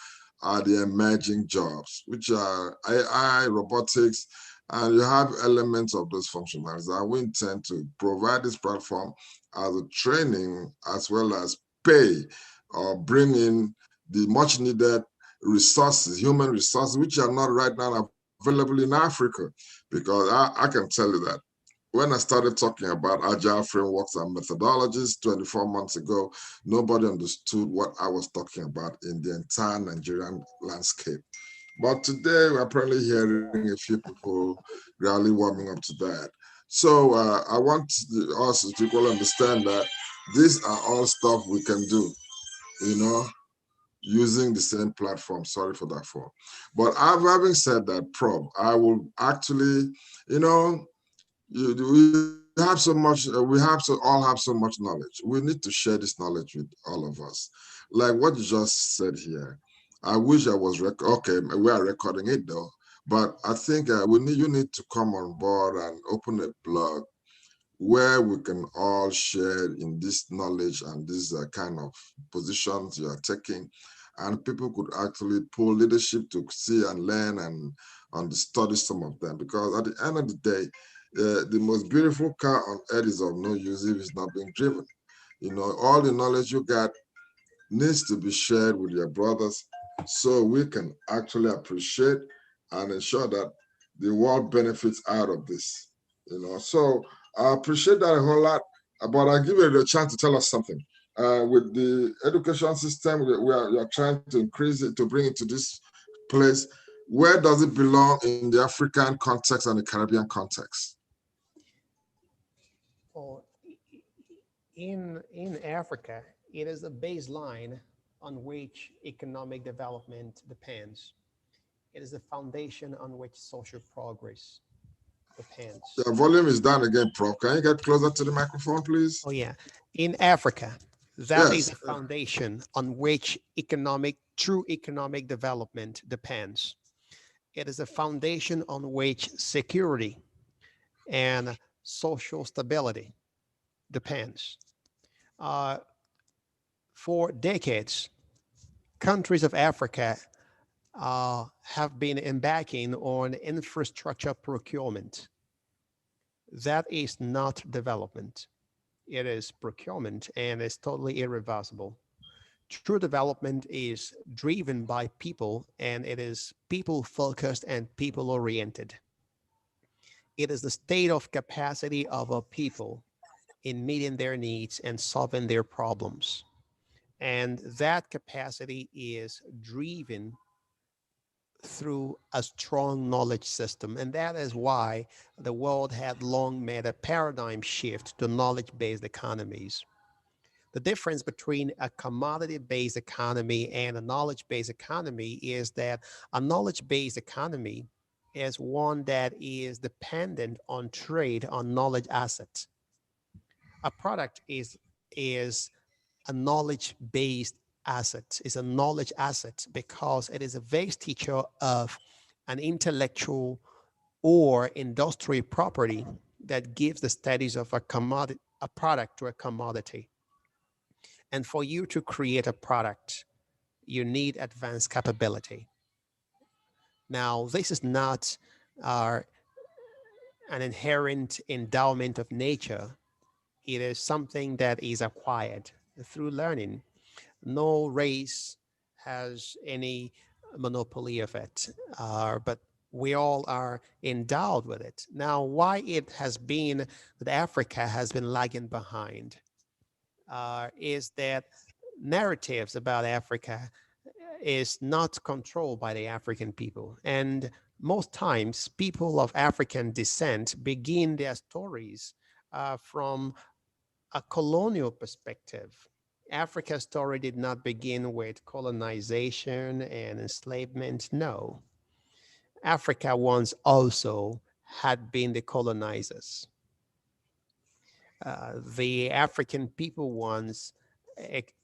are the emerging jobs, which are AI, robotics, and you have elements of those functionalities. And we intend to provide this platform as a training as well as pay or bring in the much needed resources, human resources, which are not right now available in Africa. Because I can tell you that when I started talking about agile frameworks and methodologies 24 months ago, nobody understood what I was talking about in the entire Nigerian landscape. But today, we're apparently hearing a few people gradually warming up to that. So I want us to equally understand that these are all stuff we can do, you know, using the same platform. Sorry for that for. But having said that, Prof, I will actually, you know, we have so much, we have to all have so much knowledge. We need to share this knowledge with all of us. Like what you just said here. I wish I was, okay, we are recording it though, but I think you need to come on board and open a blog where we can all share in this knowledge and this kind of positions you are taking. And people could actually pull leadership to see and learn and study some of them. Because at the end of the day, the most beautiful car on earth is of no use if it's not being driven. You know, all the knowledge you got needs to be shared with your brothers so we can actually appreciate and ensure that the world benefits out of this. You know, so I appreciate that a whole lot, but I'll give you a chance to tell us something. With the education system, we are trying to increase it, to bring it to this place. Where does it belong in the African context and the Caribbean context? Well, in Africa, it is the baseline on which economic development depends. It is the foundation on which social progress depends. The volume is down again, Prof. Can you get closer to the microphone, please? Oh yeah, in Africa, that is Yes. a foundation on which true economic development depends. It is a foundation on which security and social stability depends. Uh, for decades, countries of Africa have been embarking on infrastructure procurement. That is not development. It is procurement and it's totally irreversible. True development is driven by people and it is people focused and people oriented. It is the state of capacity of a people in meeting their needs and solving their problems. And that capacity is driven through a strong knowledge system. And that is why the world had long made a paradigm shift to knowledge based economies. The difference between a commodity based economy and a knowledge based economy is that a knowledge based economy is one that is dependent on trade on knowledge assets. A product is a knowledge based asset, is a knowledge asset because it is a vestige of an intellectual or industrial property that gives the status of a commodity, a product to a commodity. And for you to create a product, you need advanced capability. Now, this is not uh, an inherent endowment of nature. It is something that is acquired through learning. No race has any monopoly of it, but we all are endowed with it. Now, why it has been that Africa has been lagging behind is that narratives about Africa is not controlled by the African people. And most times, people of African descent begin their stories from a colonial perspective. Africa's story did not begin with colonization and enslavement. No, Africa once also had been the colonizers. The African people once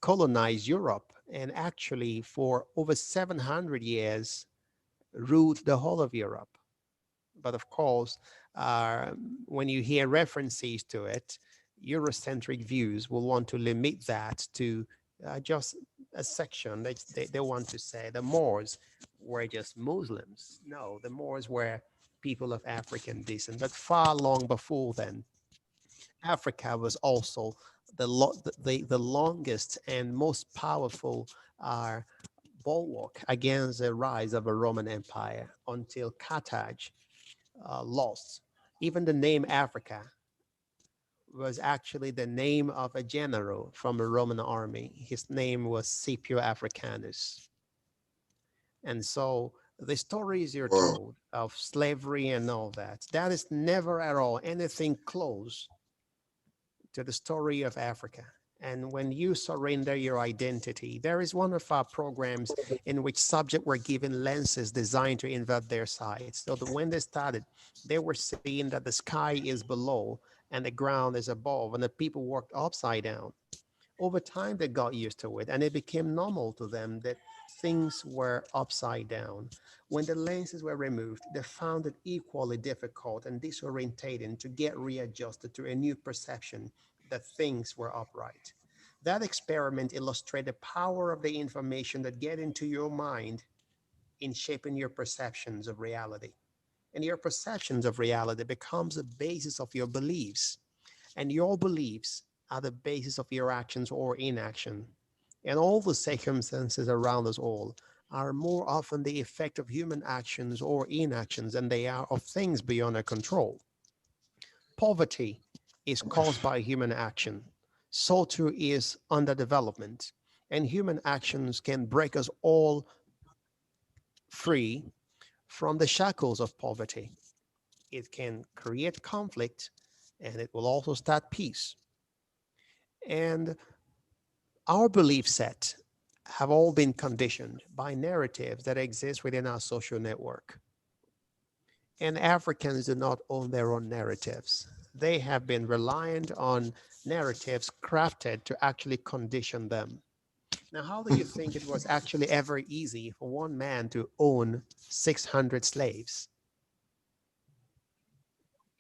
colonized Europe and actually for over 700 years ruled the whole of Europe. But of course, uh, when you hear references to it, Eurocentric views will want to limit that to just a section. They want to say the Moors were just Muslims. No, the Moors were people of African descent, but far long before then, Africa was also the longest and most powerful uh, bulwark against the rise of a Roman Empire until Carthage lost. Even the name Africa was actually the name of a general from the Roman army. His name was Scipio Africanus. And so the stories you're Wow. told of slavery and all that, that is never at all anything close to the story of Africa. And when you surrender your identity, there is one of our programs in which subjects were given lenses designed to invert their sights. So that when they started, they were seeing that the sky is below and the ground is above, and the people worked upside down. Over time, they got used to it, and it became normal to them that things were upside down. When the lenses were removed, they found it equally difficult and disorientating to get readjusted to a new perception that things were upright. That experiment illustrated the power of the information that get into your mind in shaping your perceptions of reality. And your perceptions of reality becomes the basis of your beliefs, and your beliefs are the basis of your actions or inaction. And all the circumstances around us all are more often the effect of human actions or inactions than they are of things beyond our control. Poverty is caused by human action. So too is underdevelopment. And human actions can break us all free from the shackles of poverty. It can create conflict and it will also start peace. And our belief set have all been conditioned by narratives that exist within our social network. And Africans do not own their own narratives. They have been reliant on narratives crafted to actually condition them. Now, how do you think it was actually ever easy for one man to own 600 slaves?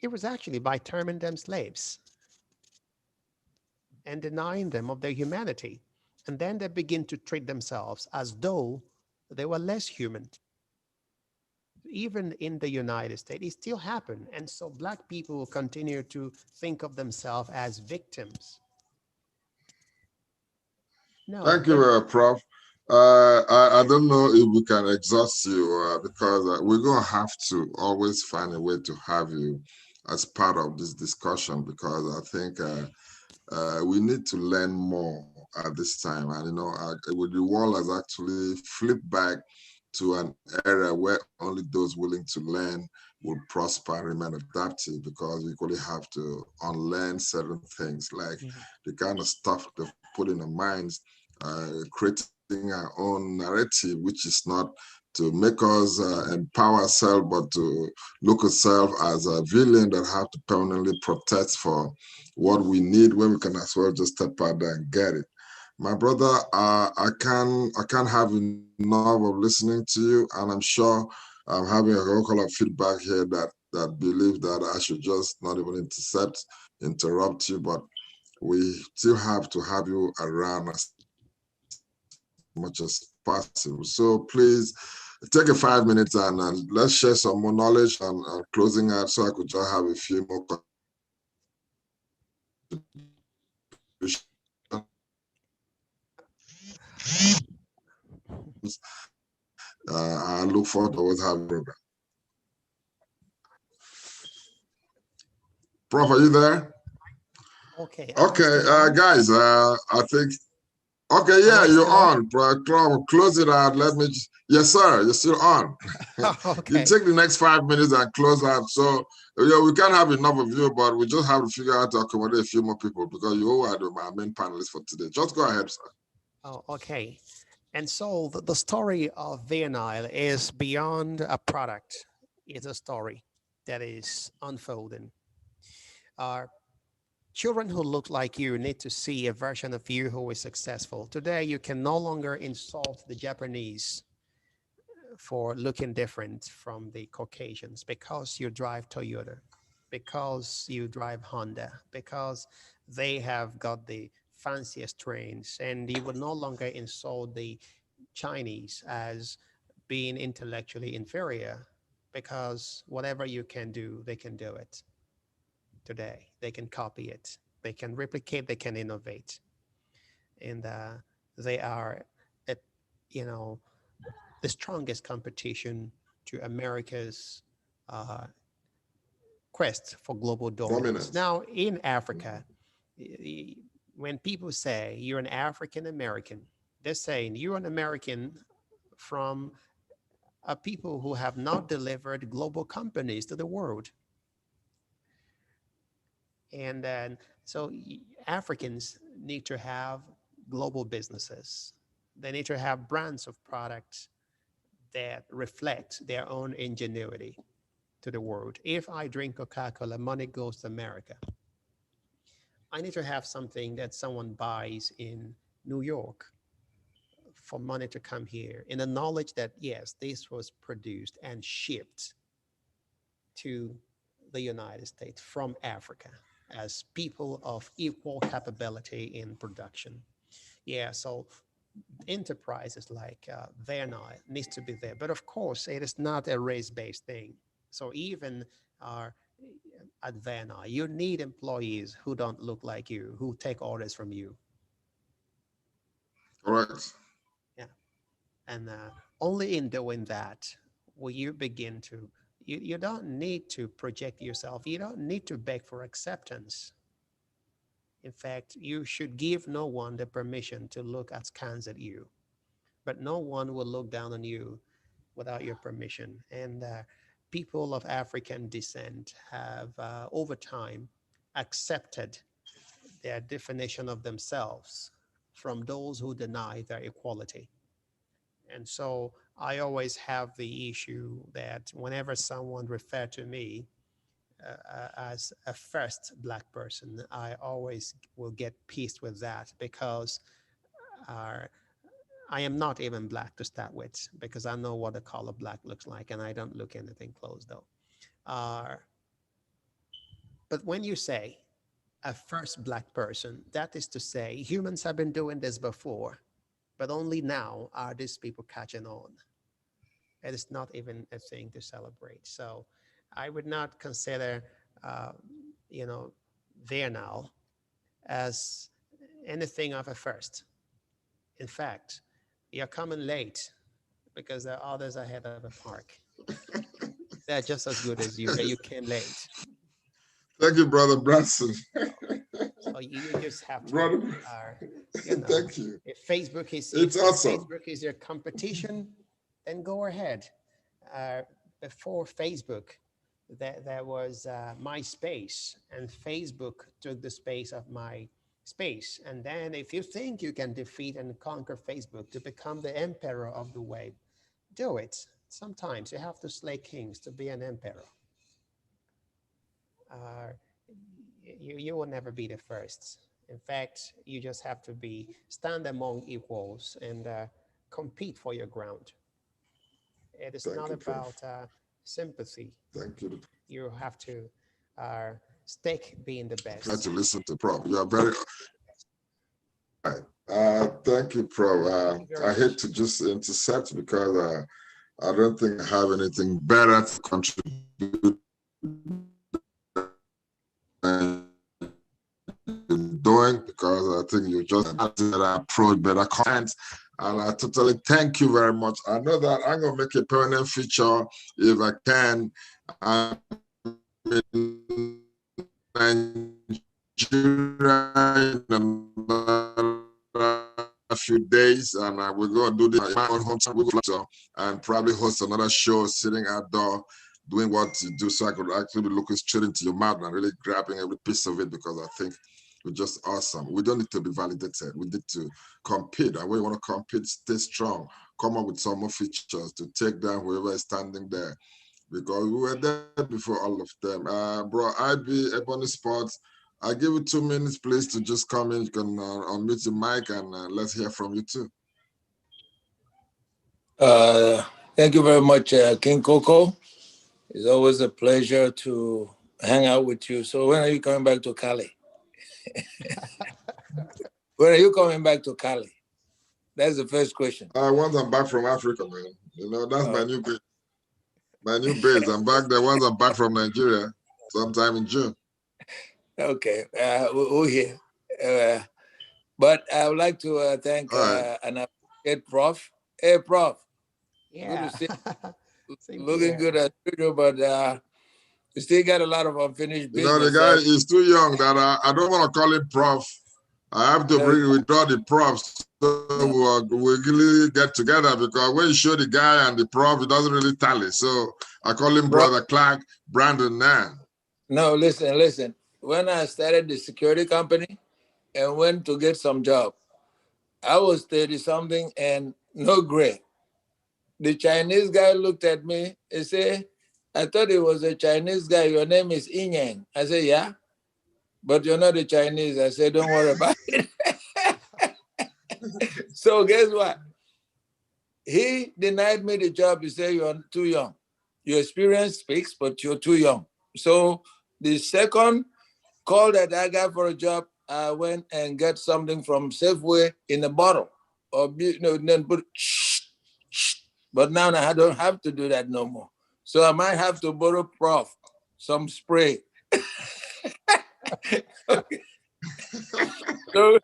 It was actually by terming them slaves and denying them of their humanity. And then they begin to treat themselves as though they were less human. Even in the United States, it still happened. And so Black people continue to think of themselves as victims. No, Thank you, Prof. I don't know if we can exhaust you because we're going to have to always find a way to have you as part of this discussion because I think we need to learn more at this time. And, the world has actually flipped back to an era where only those willing to learn will prosper and remain adaptive because we equally have to unlearn certain things like the kind of stuff they've put in our minds, creating our own narrative, which is not to make us empower ourselves, but to look at ourselves as a villain that have to permanently protect for what we need when we can as well just step out there and get it. My brother, I can't have enough of listening to you, and I'm sure I'm having a whole lot of feedback here that believe that I should just not even interrupt you, but we still have to have you around as much as possible. So please take a 5 minutes and let's share some more knowledge and closing out so I could just have a few more I look forward to always having a program. Prof, are you there? Okay. Okay, guys, I think, okay, yeah, you're on. Close it out. Yes, sir, you're still on. Okay. You take the next 5 minutes and close out. So, we can't have enough of you, but we just have to figure out to accommodate a few more people because you are my main panelists for today. Just go ahead, sir. Oh, okay. And so the story of ViaNile is beyond a product. It's a story that is unfolding. Children who look like you need to see a version of you who is successful. Today, you can no longer insult the Japanese for looking different from the Caucasians because you drive Toyota, because you drive Honda, because they have got the fanciest trains, and you would no longer insult the Chinese as being intellectually inferior because whatever you can do, they can do it today. They can copy it, they can replicate, they can innovate. And they are, at, you know, the strongest competition to America's uh, quest for global dominance. Now, in Africa, when people say you're an African American, they're saying you're an American from a people who have not delivered global companies to the world. And then, so Africans need to have global businesses. They need to have brands of products that reflect their own ingenuity to the world. If I drink Coca-Cola, money goes to America. I need to have something that someone buys in New York for money to come here in the knowledge that, yes, this was produced and shipped to the United States from Africa as people of equal capability in production. Yeah, so enterprises like ViaNile needs to be there. But of course, it is not a race-based thing. So even at ViaNile, you need employees who don't look like you, who take orders from you. Correct. Yeah. And only in doing that will you begin to, you don't need to project yourself. You don't need to beg for acceptance. In fact, you should give no one the permission to look askance at you. But no one will look down on you without your permission. And people of African descent have, over time, accepted their definition of themselves from those who deny their equality. And so I always have the issue that whenever someone referred to me as a first Black person, I always will get pissed with that because I am not even black to start with, because I know what the color black looks like, and I don't look anything close though. But when you say a first black person, that is to say humans have been doing this before, but only now are these people catching on. It is not even a thing to celebrate. So I would not consider, uh, you know, ViaNile as anything of a first. In fact, you're coming late because there are others ahead of the park. They're just as good as you, but you came late. Thank you, Brother Branson. So you just have to, Brother, you know, thank you. if Facebook is It's if awesome. Facebook is your competition, then go ahead. Before Facebook, there was MySpace, and Facebook took the space of MySpace. And then if you think you can defeat and conquer Facebook to become the emperor of the web, do it. Sometimes you have to slay kings to be an emperor. You will never be the first. In fact, you just have to stand among equals and compete for your ground. It is not about sympathy. Thank you. You have to stick being the best. Try to listen to Prof. You are very thank you, Prof. I hate to just intercept because I don't think I have anything better to contribute doing, because I think you just approach better content, and I totally thank you very much. I know that I'm gonna make a permanent feature if I can. I'm in Nigeria in a few days, and we're gonna do this in my own hometown and probably host another show sitting outdoor doing what you do, so I could actually be looking straight into your mouth and really grabbing every piece of it, because I think you're just awesome. We don't need to be validated. We need to compete. And when you want to compete, stay strong. Come up with some more features to take down whoever is standing there, because we were there before all of them. Bro, IB, Ebony Sports, I'll give you 2 minutes, please, to just come in. You can unmute your mic and let's hear from you too. Thank you very much, King Coco. It's always a pleasure to hang out with you. So when are you coming back to Cali? When are you coming back to Cali? That's the first question. Once I'm back from Africa, man. You know, that's my new base. My new base. I'm back there once I'm back from Nigeria, sometime in June. Okay, we're here. But I would like to thank and appreciate Prof. Hey, Prof. Yeah. Good to see you. Looking good as usual, but you still got a lot of unfinished business. You know, the guy is too young that I don't want to call him Prof. I have to withdraw the profs so we'll really get together, because when you show the guy and the prof, it doesn't really tally. So I call him Brother Clark Brandon Nan. No, listen. When I started the security company and went to get some job, I was 30-something and no grade. The Chinese guy looked at me and said, I thought it was a Chinese guy. Your name is Inyang. I said, yeah, but you're not a Chinese. I said, don't worry about it. So guess what? He denied me the job. He said, you're too young. Your experience speaks, but you're too young. So the second call that I got for a job, I went and got something from Safeway in a bottle. Or then put but now I don't have to do that no more. So I might have to borrow Prof some spray. Okay. So,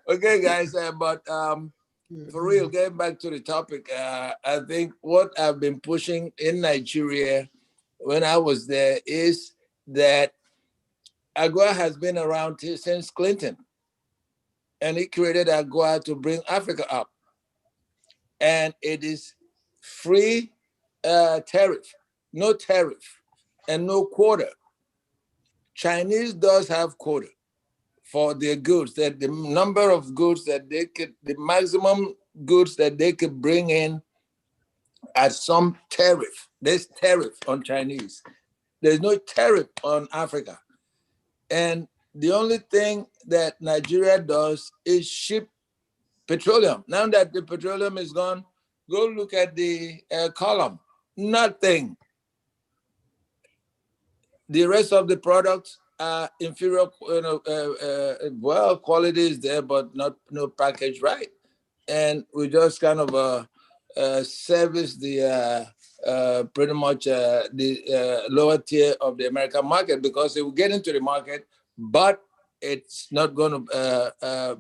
okay, guys, but for real, getting back to the topic, I think what I've been pushing in Nigeria when I was there is that AGOA has been around since Clinton, and he created AGOA to bring Africa up. And it is free tariff, no tariff, and no quota. Chinese does have quota for their goods, that the number of goods that they could, the maximum goods that they could bring in at some tariff. There's tariff on Chinese. There's no tariff on Africa. And the only thing that Nigeria does is ship petroleum. Now that the petroleum is gone, go look at the column. Nothing. The rest of the products are inferior, well, quality is there, but no package right. And we just kind of service the pretty much the lower tier of the American market, because it will get into the market, but it's not going to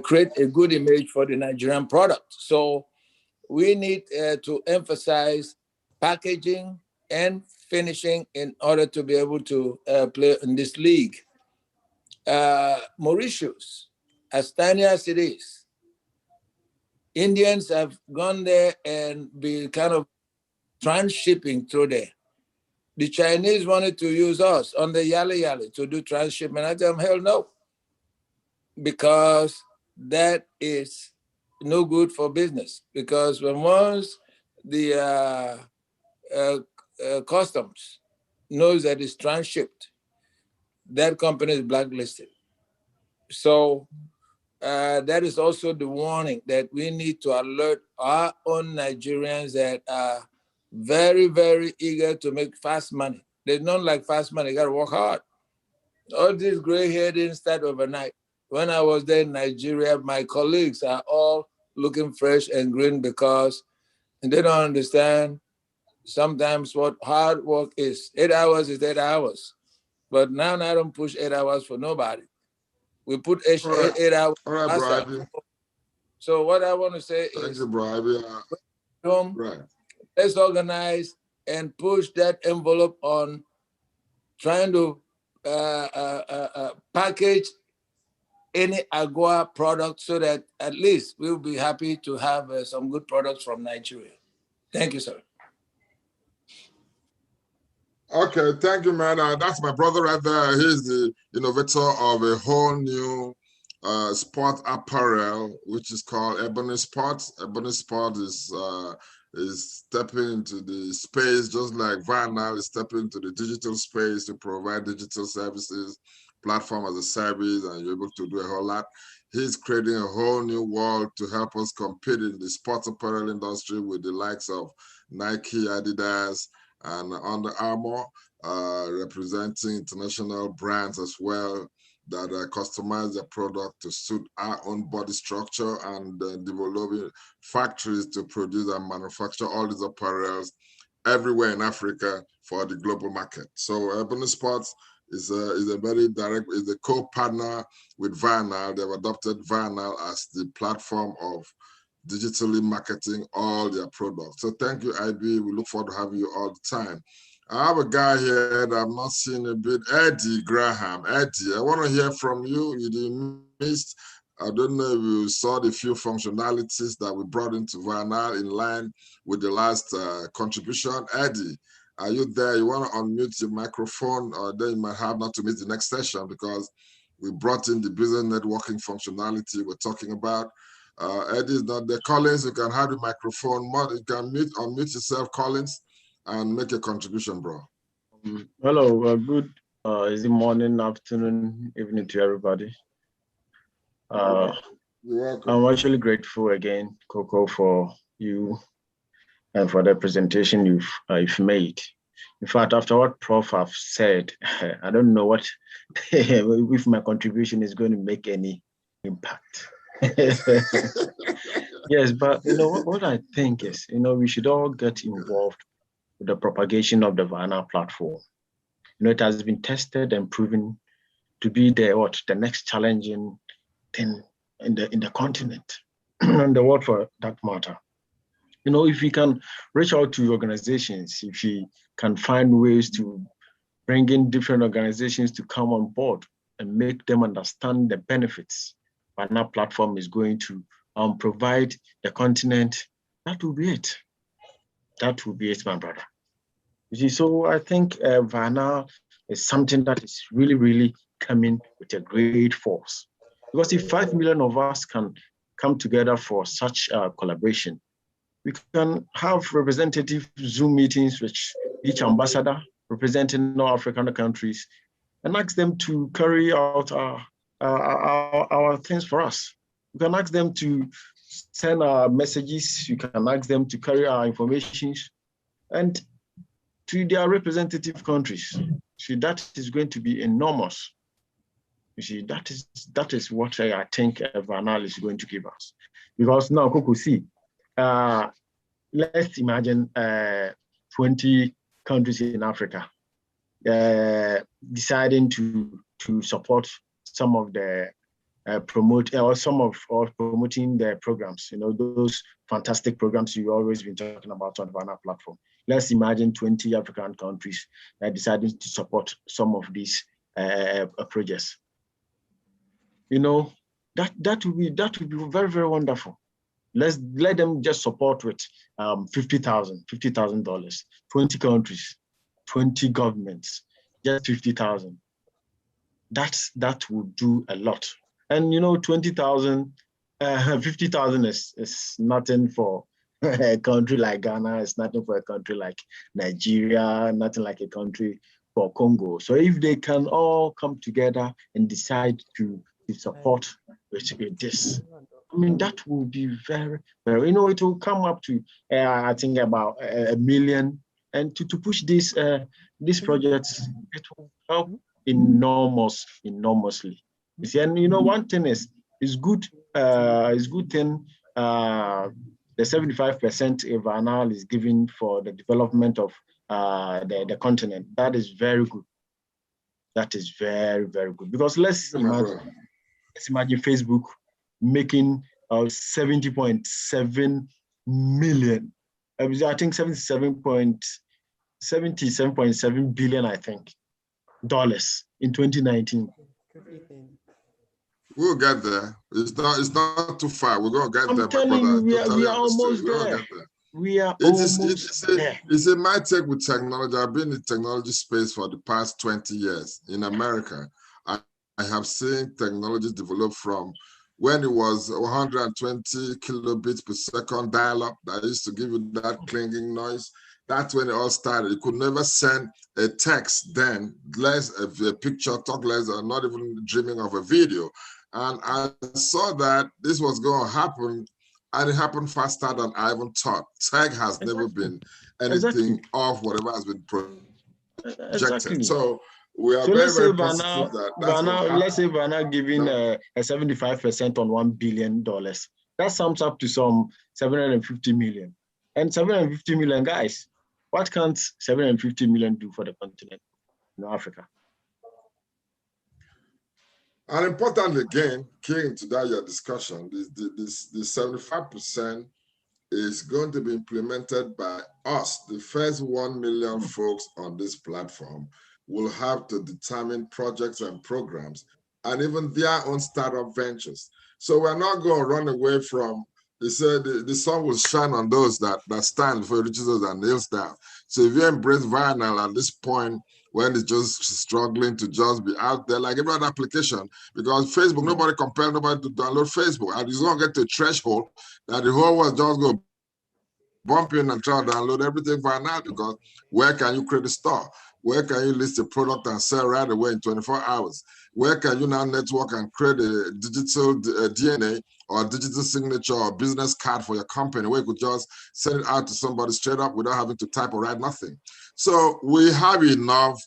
create a good image for the Nigerian product. So we need to emphasize packaging and finishing in order to be able to play in this league. Mauritius, as tiny as it is, Indians have gone there and been kind of transshipping through there. The Chinese wanted to use us on the Yali Yali to do transshipment. I tell them, hell no, because that is no good for business. Because when once the customs knows that it's transshipped, that company is blacklisted. So that is also the warning that we need to alert our own Nigerians that are very, very eager to make fast money. They don't like fast money, you gotta work hard. All this gray hair didn't start overnight. When I was there in Nigeria, my colleagues are all looking fresh and green because they don't understand sometimes what hard work is. 8 hours is 8 hours. But now I don't push 8 hours for nobody. We put 8 hours. All right, Brian. So what I want to say is, thank you, Brian. Right. Let's organize and push that envelope on trying to package any Agua product so that at least we'll be happy to have some good products from Nigeria. Thank you, sir. Okay, thank you, man. That's my brother right there. He's the innovator of a whole new sport apparel, which is called Ebony Sport. Ebony Sport is stepping into the space, just like ViaNile is stepping into the digital space to provide digital services, platform as a service, and you're able to do a whole lot. He's creating a whole new world to help us compete in the sports apparel industry with the likes of Nike, Adidas, and Under Armour, representing international brands as well that customize their product to suit our own body structure, and developing factories to produce and manufacture all these apparels everywhere in Africa for the global market. So Ebony Sports is a very direct, is a co-partner with ViaNile. They've adopted ViaNile as the platform of digitally marketing all their products. So thank you, IB. We look forward to having you all the time. I have a guy here that I'm not seeing a bit, Eddie Graham. Eddie, I want to hear from you. You missed, I don't know if you saw the few functionalities that we brought into ViaNile in line with the last contribution. Eddie, are you there? You want to unmute your microphone, or then you might have not to miss the next session, because we brought in the business networking functionality we're talking about. Eddie is not there. Collins, you can have the microphone. You can unmute yourself, Collins, and make a contribution, bro. Hello, good is it morning, afternoon, evening to everybody. You're welcome. I'm actually grateful again, Coco, for you and for the presentation you've made. In fact, after what Prof have said, I don't know what if my contribution is going to make any impact. Yes, but what I think is, we should all get involved with the propagation of the ViaNile platform. It has been tested and proven to be the next challenging thing in the continent and the world for that matter. If we can reach out to organizations, if we can find ways to bring in different organizations to come on board and make them understand the benefits ViaNile platform is going to provide the continent, that will be it. That will be it, my brother. You see, so I think ViaNile is something that is really, really coming with a great force. Because if 5 million of us can come together for such collaboration, we can have representative Zoom meetings with each ambassador representing all African countries and ask them to carry out our things for us. You can ask them to send our messages. You can ask them to carry our information and to their representative countries. See, that is going to be enormous. You see, that is what I think ViaNile is going to give us. Because now, Coco, see, let's imagine 20 countries in Africa deciding to support some of the promoting the programs, those fantastic programs you've always been talking about on the ViaNile platform. Let's imagine 20 African countries deciding to support some of these projects. That would be very, very wonderful. Let them just support with $50,000, 20 countries, 20 governments, just 50,000. That would do a lot. And 20,000, 50,000 is nothing for a country like Ghana. It's nothing for a country like Nigeria. Nothing like a country for Congo. So if they can all come together and decide to support with this, I mean, that will be very, very. It will come up to I think about 1 million, and to push these projects, it will help enormously. You see, and one thing is good. It's good thing. The 75% ViaNile is given for the development of the continent. That is very good. That is very, very good. Because let's imagine Facebook making 70.7 million. I think 77.7 billion. I think dollars in 2019. We'll get there. It's not too far. We're gonna get there. I'm telling you, we are almost there. We are almost there. It's my take with technology. I've been in the technology space for the past 20 years. In America, I have seen technology develop from when it was 120 kilobits per second dial-up that used to give you that clanging noise. That's when it all started. You could never send a text then, less a picture, talk less, or not even dreaming of a video. And I saw that this was going to happen, and it happened faster than I even thought. Tech has never been anything of whatever has been projected. So we are very, very positive that that's going to happen. Let's say ViaNile giving a 75% on $1 billion. That sums up to some 750 million. And 750 million, guys, what can 750 million do for the continent, Africa? And importantly, again, key into that your discussion, this 75% is going to be implemented by us. The first 1 million folks on this platform will have to determine projects and programs and even their own startup ventures. So we're not going to run away from, they said the sun will shine on those that stand before it reaches us and nails down. So if you embrace ViaNile at this point, when it's just struggling to just be out there like every other application, because Facebook, nobody compelled nobody to download Facebook. And it's going to get to a threshold that the whole world just go bump in and try to download everything ViaNile, because where can you create a store? Where can you list a product and sell right away in 24 hours? Where can you now network and create a digital DNA or digital signature or business card for your company where you could just send it out to somebody straight up without having to type or write nothing? So we have enough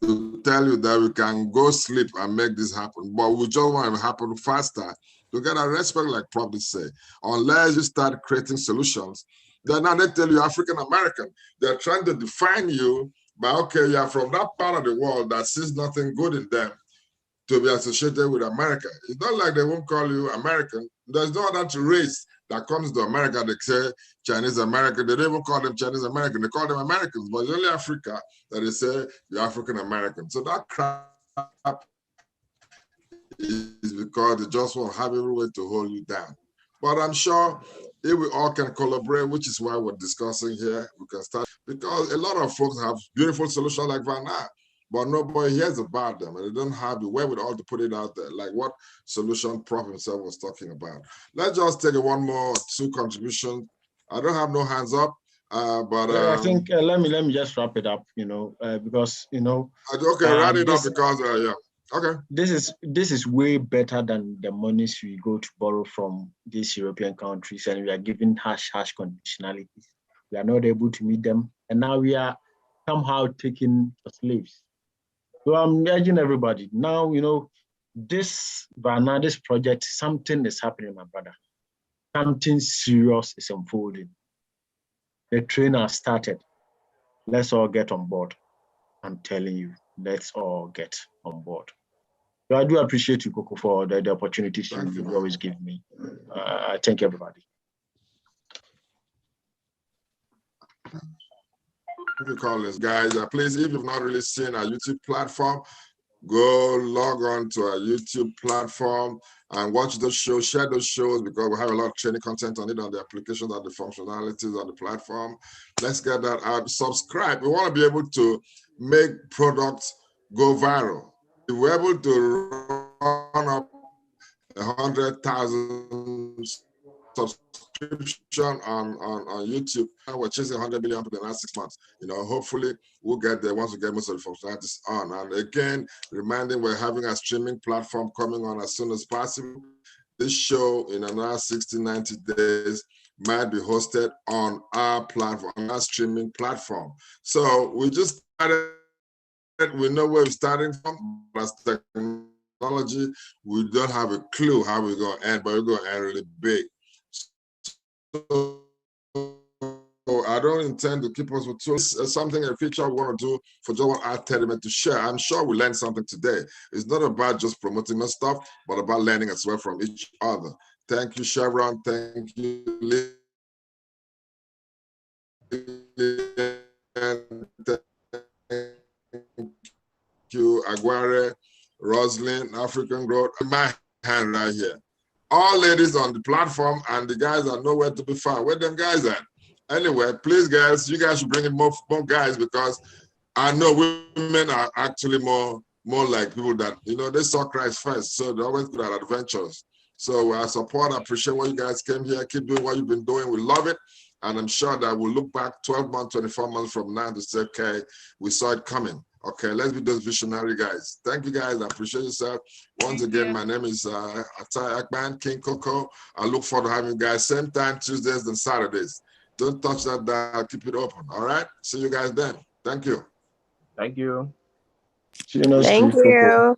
to tell you that we can go sleep and make this happen, but we just want it to happen faster to get a respect, like probably say. Unless you start creating solutions, then now they tell you African American. They're trying to define you by, okay, you're from that part of the world that sees nothing good in them to be associated with America. It's not like they won't call you American. There's no other race that comes to America. They say Chinese American. They don't even call them Chinese American. They call them Americans. But it's only Africa that they say you're African American. So that crap is because they just won't have every way to hold you down. But I'm sure if we all can collaborate, which is why we're discussing here, we can start, because a lot of folks have beautiful solutions like ViaNile, but nobody hears about them, and they don't have the wherewithal to put it out there, like what solution Prof himself was talking about. Let's just take one more, two contributions. I don't have no hands up, but I think let me just wrap it up, because okay, wrap it up because yeah. Okay. This is way better than the monies we go to borrow from these European countries, and we are given harsh conditionalities. We are not able to meet them, and now we are somehow taken for slaves. So I'm urging everybody now. This project, something is happening, my brother. Something serious is unfolding. The train has started. Let's all get on board. I'm telling you, let's all get on board. So I do appreciate you, Coco, for the opportunities you always give me. I thank everybody. Thank you, Collins. Guys, please, if you've not really seen our YouTube platform, go log on to our YouTube platform and watch those shows, share those shows, because we have a lot of training content on it, on the applications and the functionalities on the platform. Let's get that out. Subscribe. We want to be able to make products go viral. If we're able to run up 100,000 subscription on YouTube, we're chasing 100 million for the last 6 months. Hopefully we'll get there once we get most of the functionalities on. And again, reminding we're having a streaming platform coming on as soon as possible. This show in another 60, 90 days might be hosted on our platform, on our streaming platform. So we just started. We know where we're starting from. As technology, we don't have a clue how we're going to end, but we're going to end really big. So I don't intend to keep us with tools. It's something, a feature we want to do for just 1 hour, 30 minutes to share. I'm sure we learned something today. It's not about just promoting the stuff, but about learning as well from each other. Thank you, Chevron. Thank you, Lee. Thank you, Aguare, Roslyn, African Growth. My hand right here. All ladies on the platform, and the guys are nowhere to be found. Where them guys at? Anyway, please, guys, you guys should bring in more guys, because I know women are actually more like people that, they saw Christ first, so they're always good at adventures. So I support, I appreciate what you guys came here. Keep doing what you've been doing. We love it. And I'm sure that we'll look back 12 months, 24 months from now to say, okay, we saw it coming. Okay, let's be those visionary guys. Thank you, guys. I appreciate yourself. Once again, my name is Atai Akman, King Coco. I look forward to having you guys same time, Tuesdays and Saturdays. Don't touch that dial. Keep it open. All right? See you guys then. Thank you. Thank you. See you next Thank week, you.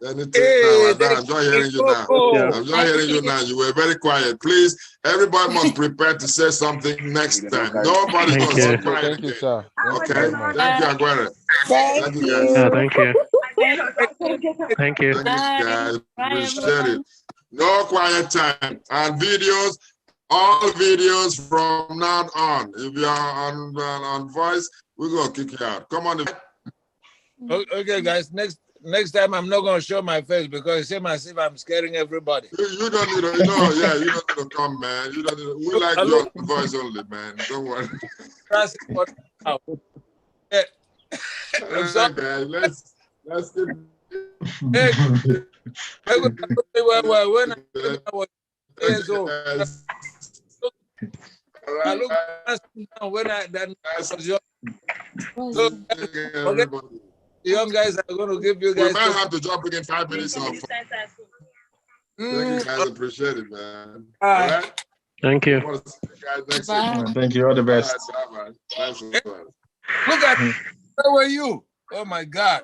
Anything now, I'm enjoy hearing you now. I'm enjoy hearing you now. You were very quiet. Please, everybody must prepare to say something next time. Nobody's going to say quiet. Thank you, sir. Okay. Thank you, Aguirre. Thank you, guys. you. Thank you. Thank you. Thank you, guys. Appreciate it. No quiet time. And videos, all videos from now on. If you are on voice, we're going to kick you out. Come on. Okay, guys. Next time I'm not going to show my face, because it seems as if I'm scaring everybody. You don't need to, you don't need to come, man. You don't need to, we like your voice only, man. Don't worry. That's what now. Yeah. I'm sorry. Okay, let's keep. Hey, when I was years old, I look now when I was young. So, okay, the young guys are going to give you guys. We might have to drop again 5 minutes off. Thank you, guys. Appreciate it, man. All right. Thank you. Thank you. All the best. Nice one. Look at where were you? Oh my God.